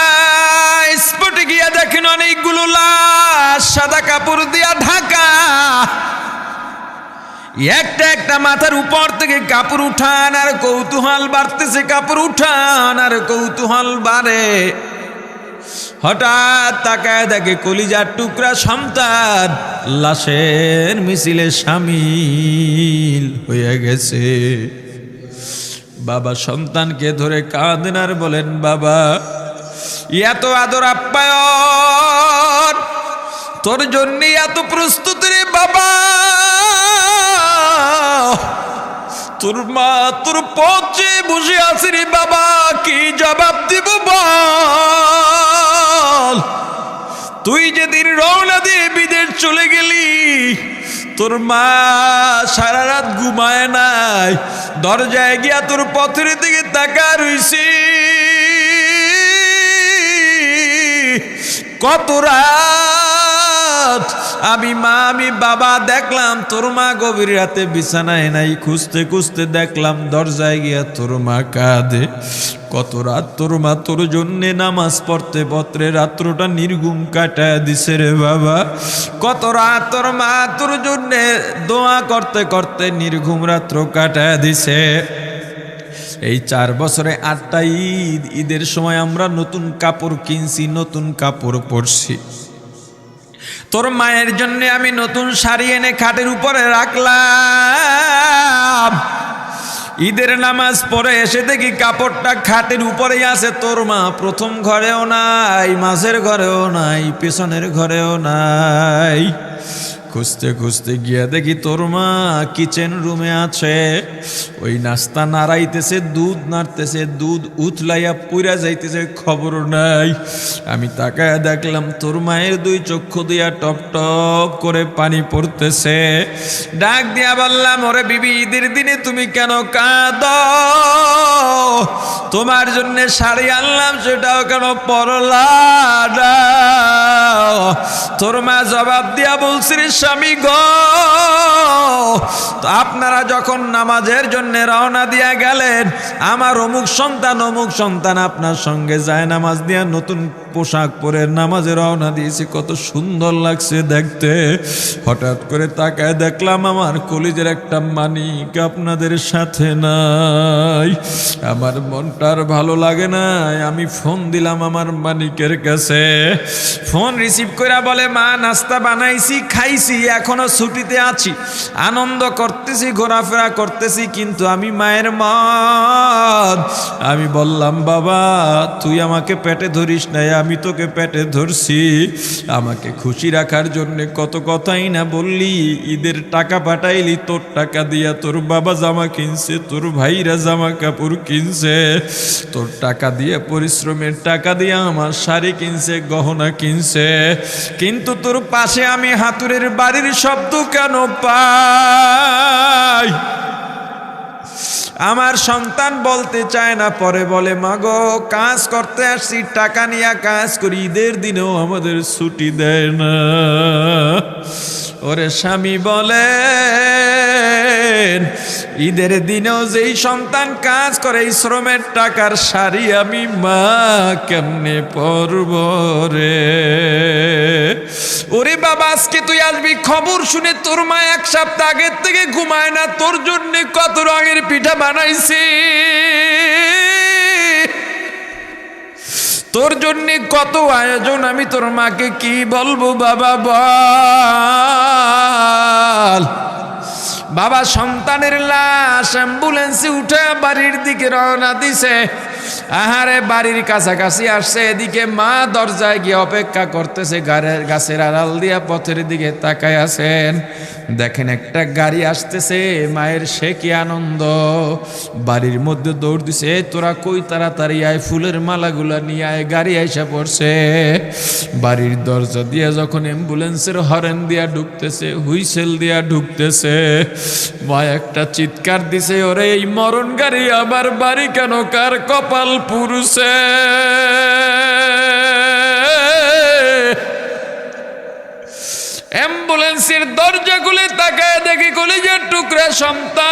স্পটে গিয়া দেখেন অনেকগুলো লাশ সাদা কাপড় দিয়া ঢাকা। একটা একটা মাথার উপর থেকে কাপড় উঠান আর কৌতূহল বাড়তেছে, কাপড় উঠান আর কৌতূহল বাড়ে। হঠাৎ তাকায় দেখে কলিজার টুকরা সন্তান লাশের মিছিলে শামিল হয়ে গেছে। বাবা সন্তানকে ধরে কাঁদেন আর বলেন, বাবা এত আদর আপ্যায়ন তোর জন্য, এত প্রস্তুতি রে বাবা, তোর মা তোর পথে বসে আছে রে বাবা, কি জবাব দিব বল? তুই যেদিন রওনা দিয়ে বিদেশ চলে গেলি, তোর মা সারা রাত ঘুমায় নাই, দরজায় গিয়া তোর পথের দিকে তাকা রইছি। কত রাত আমি মা আমি বাবা দেখলাম, তোর মা গভীর রাতে বিছানায় নাই, খুঁজতে খুঁজতে দেখলাম দরজায় গিয়া তোর মা কাঁদে। কত রাত তোর মা তোর জন্যে নামাজ পড়তে পড়তে রাত্রটা নির্ঘুম কাটায় দিছে রে বাবা। কত রাত তোর মা তোর জন্যে দোয়া করতে করতে নির্ঘুম রাত্র কাটায় দিছে। এই 4 বছরে 8টা ঈদ, ঈদের সময় আমরা নতুন কাপড় কিনছি, নতুন কাপড় পরছি। তোর মায়ের জন্য আমি নতুন শাড়ি এনে খাটের উপরে রাখলাম। ঈদের নামাজ পড়ে এসে দেখি কাপড়টা খাটের উপরেই আছে। তোর মা প্রথম ঘরেও নাই, মাঝের ঘরেও নাই, পেছনের ঘরেও নাই। খুঁজতে খুঁজতে গিয়া দেখি তোর মা কিচেন রুমে আছে। ওই নাস্তা নাড়াইতেছে, দুধ নাড়তেছে, দুধ উথলাইয়া পুইরা যাইতেছে, খবর নাই। আমি তাকায় দেখলাম তোর মায়ের 2 চক্ষু দিয়া টপ টপ করে পানি পড়তেছে। ডাক দিয়া বললাম, ওরে বিবি, ঈদের দিনে তুমি কেন কাঁদো? তোমার জন্য শাড়ি আনলাম, সেটাও কেন পরলা না? তোর মা জবাব দিয়া বলছি, স্বামী গো, আপনারা যখন নামাজের জন্য রওনা দিয়া গেলেন, আমার অমুক সন্তান আপনার সঙ্গে যায় নামাজ দিয়া নতুন পোশাক পরে নামাজে রওনা দিয়েছে, কত সুন্দর লাগছে দেখতে। হঠাৎ করে তাকায় দেখলাম আমার কলিজের একটা মানিক আপনাদের সাথে নাই। আমার মনটার ভালো লাগে নাই। আমি ফোন দিলাম আমার মানিকের কাছে। ফোন রিসিভ করে বলে, মা নাস্তা বানাইছি, খাইছি, এখনো ছুটিতে আছি, আনন্দ করতেছি, ঘোরাফেরা করতেছি, কিন্তু আমি মায়ের মন। আমি বললাম, বাবা তুই আমাকে পেটে ধরিস নাই, আমি তোকে পেটে ধরছি। আমাকে খুশি রাখার জন্য কত কথাই না বললি। ঈদের টাকা পাঠাইলি, তোর টাকা দিয়া তোর বাবা জামা কিনছে, তোর ভাইরা জামা কাপড় কিনছে, তোর টাকা দিয়ে, পরিশ্রমের টাকা দিয়ে আমার শাড়ি কিনছে, গহনা কিনছে, কিন্তু তোর পাশে আমি হাতুড়ের বাড়ির শব্দ কেন পাই? আমার সন্তান বলতে চায় না, পরে বলে মাগো কাজ করতে আসছি, টাকা নিয়ে কাজ করি, ঈদের দিনেও আমাদের ছুটি দেয় না। ওরে স্বামী বলে ঈদের দিনেও যেই সন্তান কাজ করে এই শ্রমের টাকার শাড়ি আমি মা কেমনে পরব রে। ওরে বাবা আজকে তুই আসবি, খবর শুনে তোর মা এক সপ্তাহ আগের থেকে ঘুমায় না, তোর জন্য কত রঙের পিঠা বানাইছি, তোর জন্য কত আয়োজন, আমি তোর মাকে কি বলবো বাবা বল। বাবা সন্তানের লাশ অ্যাম্বুলেন্সে উঠে বাড়ির দিকে রওনা দিছে। আহারে বাড়ির কাছাকাছি আসছে, এদিকে মা দরজায় গিয়ে অপেক্ষা করতেছে, গাছের আড়াল দিয়া পথের দিকে তাকায় আছেন। দেখেন একটা গাড়ি আসতেছে, মায়ের সে কি আনন্দ, বাড়ির মধ্যে দৌড় দিছে, তোরা কই তাড়াতাড়ি আয়, ফুলের মালাগুলা নিয়ে আয়, গাড়ি আইসা পড়ছে। বাড়ির দরজা দিয়ে যখন অ্যাম্বুলেন্সের হরেন দিয়া ঢুকতেছে, হুইসেল দিয়া ঢুকতেছে, মা একটা চিৎকার দিছে, ওরে এই মরণ গাড়ি আমার বাড়ি কেন, কার কপাল পুরুষে। অ্যাম্বুলেন্সের দরজা খুলে তাকায় দেখি কলিজার টুকরা সন্তান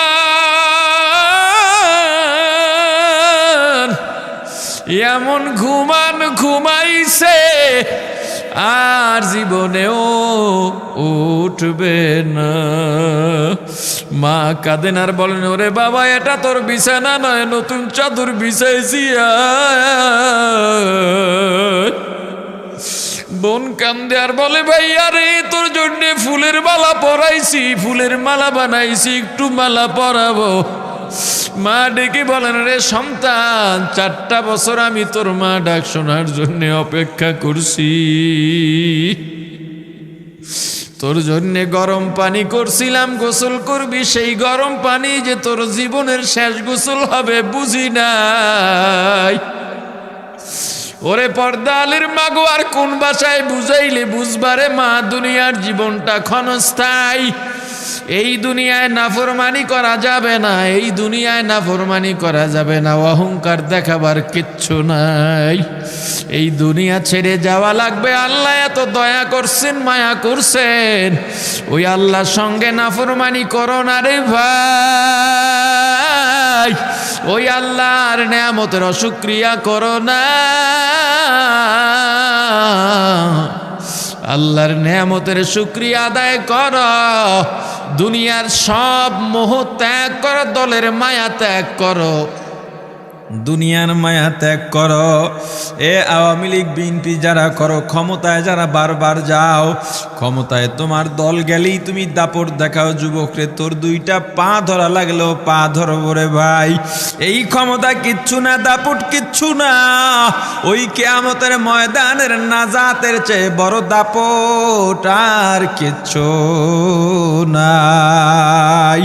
এমন ঘুমাইছে আর জীবনেও উঠবে না। মা কাঁদেন আর বলেন, ওরে বাবা এটা তোর বিছানা নয়, নতুন চাদর বিছাইছি। বোন কান্দে আর বলে, ভাই আরে তোর জন্য ফুলের মালা পরাইছি, ফুলের মালা বানাইছি, একটু মালা পরাবো। মা ডেকে বলেন, রে সন্তান 4টা বছর আমি তোর মা ডাক শোনার জন্য অপেক্ষা করছি, তোর জন্য গরম পানি করছিলাম, গোসল করবি, সেই গরম পানি যে তোর জীবনের শেষ গোসল হবে বুঝি নাই। ওরে পর্দা আলীর মাগো আর কোন ভাষায় বুঝাইলে বুঝবারে মা, দুনিয়ার জীবনটা ক্ষণস্থায়ী, এই দুনিয়ায় নাফরমানি করা যাবে না, এই দুনিয়ায় নাফরমানি করা যাবে না, অহংকার দেখাবার কিচ্ছু নাই, এই দুনিয়া ছেড়ে যাওয়া লাগবে। আল্লাহ এত দয়া করছেন, মায়া করছেন, ওই আল্লাহর সঙ্গে নাফরমানি করো না রে ভাই, ওই আল্লাহর নেয়ামতের অশুকরিয়া করো না, আল্লাহর নেয়ামতের শুকরিয়া আদায় করো, দুনিয়ার সব মোহ ত্যাগ করো, দলের মায়া ত্যাগ করো, দুনিয়ার মায়া ত্যাগ করো। এ আওয়ামী লীগ বিএনপি যারা করো, ক্ষমতায় যারা বারবার যাও, ক্ষমতায় তোমার দল গেলেই তুমি দাপট দেখাও, যুবকরে তোর 2টা পা ধরা লাগলেও পা ধরবো রে ভাই, এই ক্ষমতা কিচ্ছু না, দাপট কিচ্ছু না, ওই কিয়ামতের ময়দানের নাজাতের চেয়ে বড় দাপট আর কিচ্ছু নাই।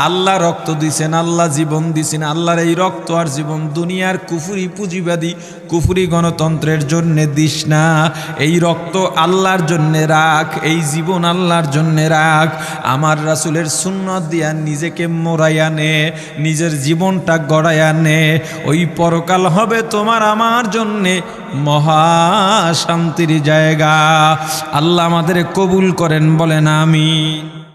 আল্লাহ রক্ত দিছেন, আল্লাহ জীবন দিছেন, আল্লাহর এই রক্ত আর জীবন দুনিয়ার কুফরি পুঁজিবাদী কুফরি গণতন্ত্রের জন্য দিস না, এই রক্ত আল্লাহর জন্য রাখ, এই জীবন আল্লাহর জন্য রাখ। আমার রাসূলের সুন্নাত দিয়া নিজেকে মোড়াইয়া নে, নিজের জীবনটা গড়াইয়া নে, ওই পরকাল হবে তোমার আমার জন্যে মহা শান্তির জায়গা। আল্লাহ আমাদের কবুল করেন, বলেন আমিন।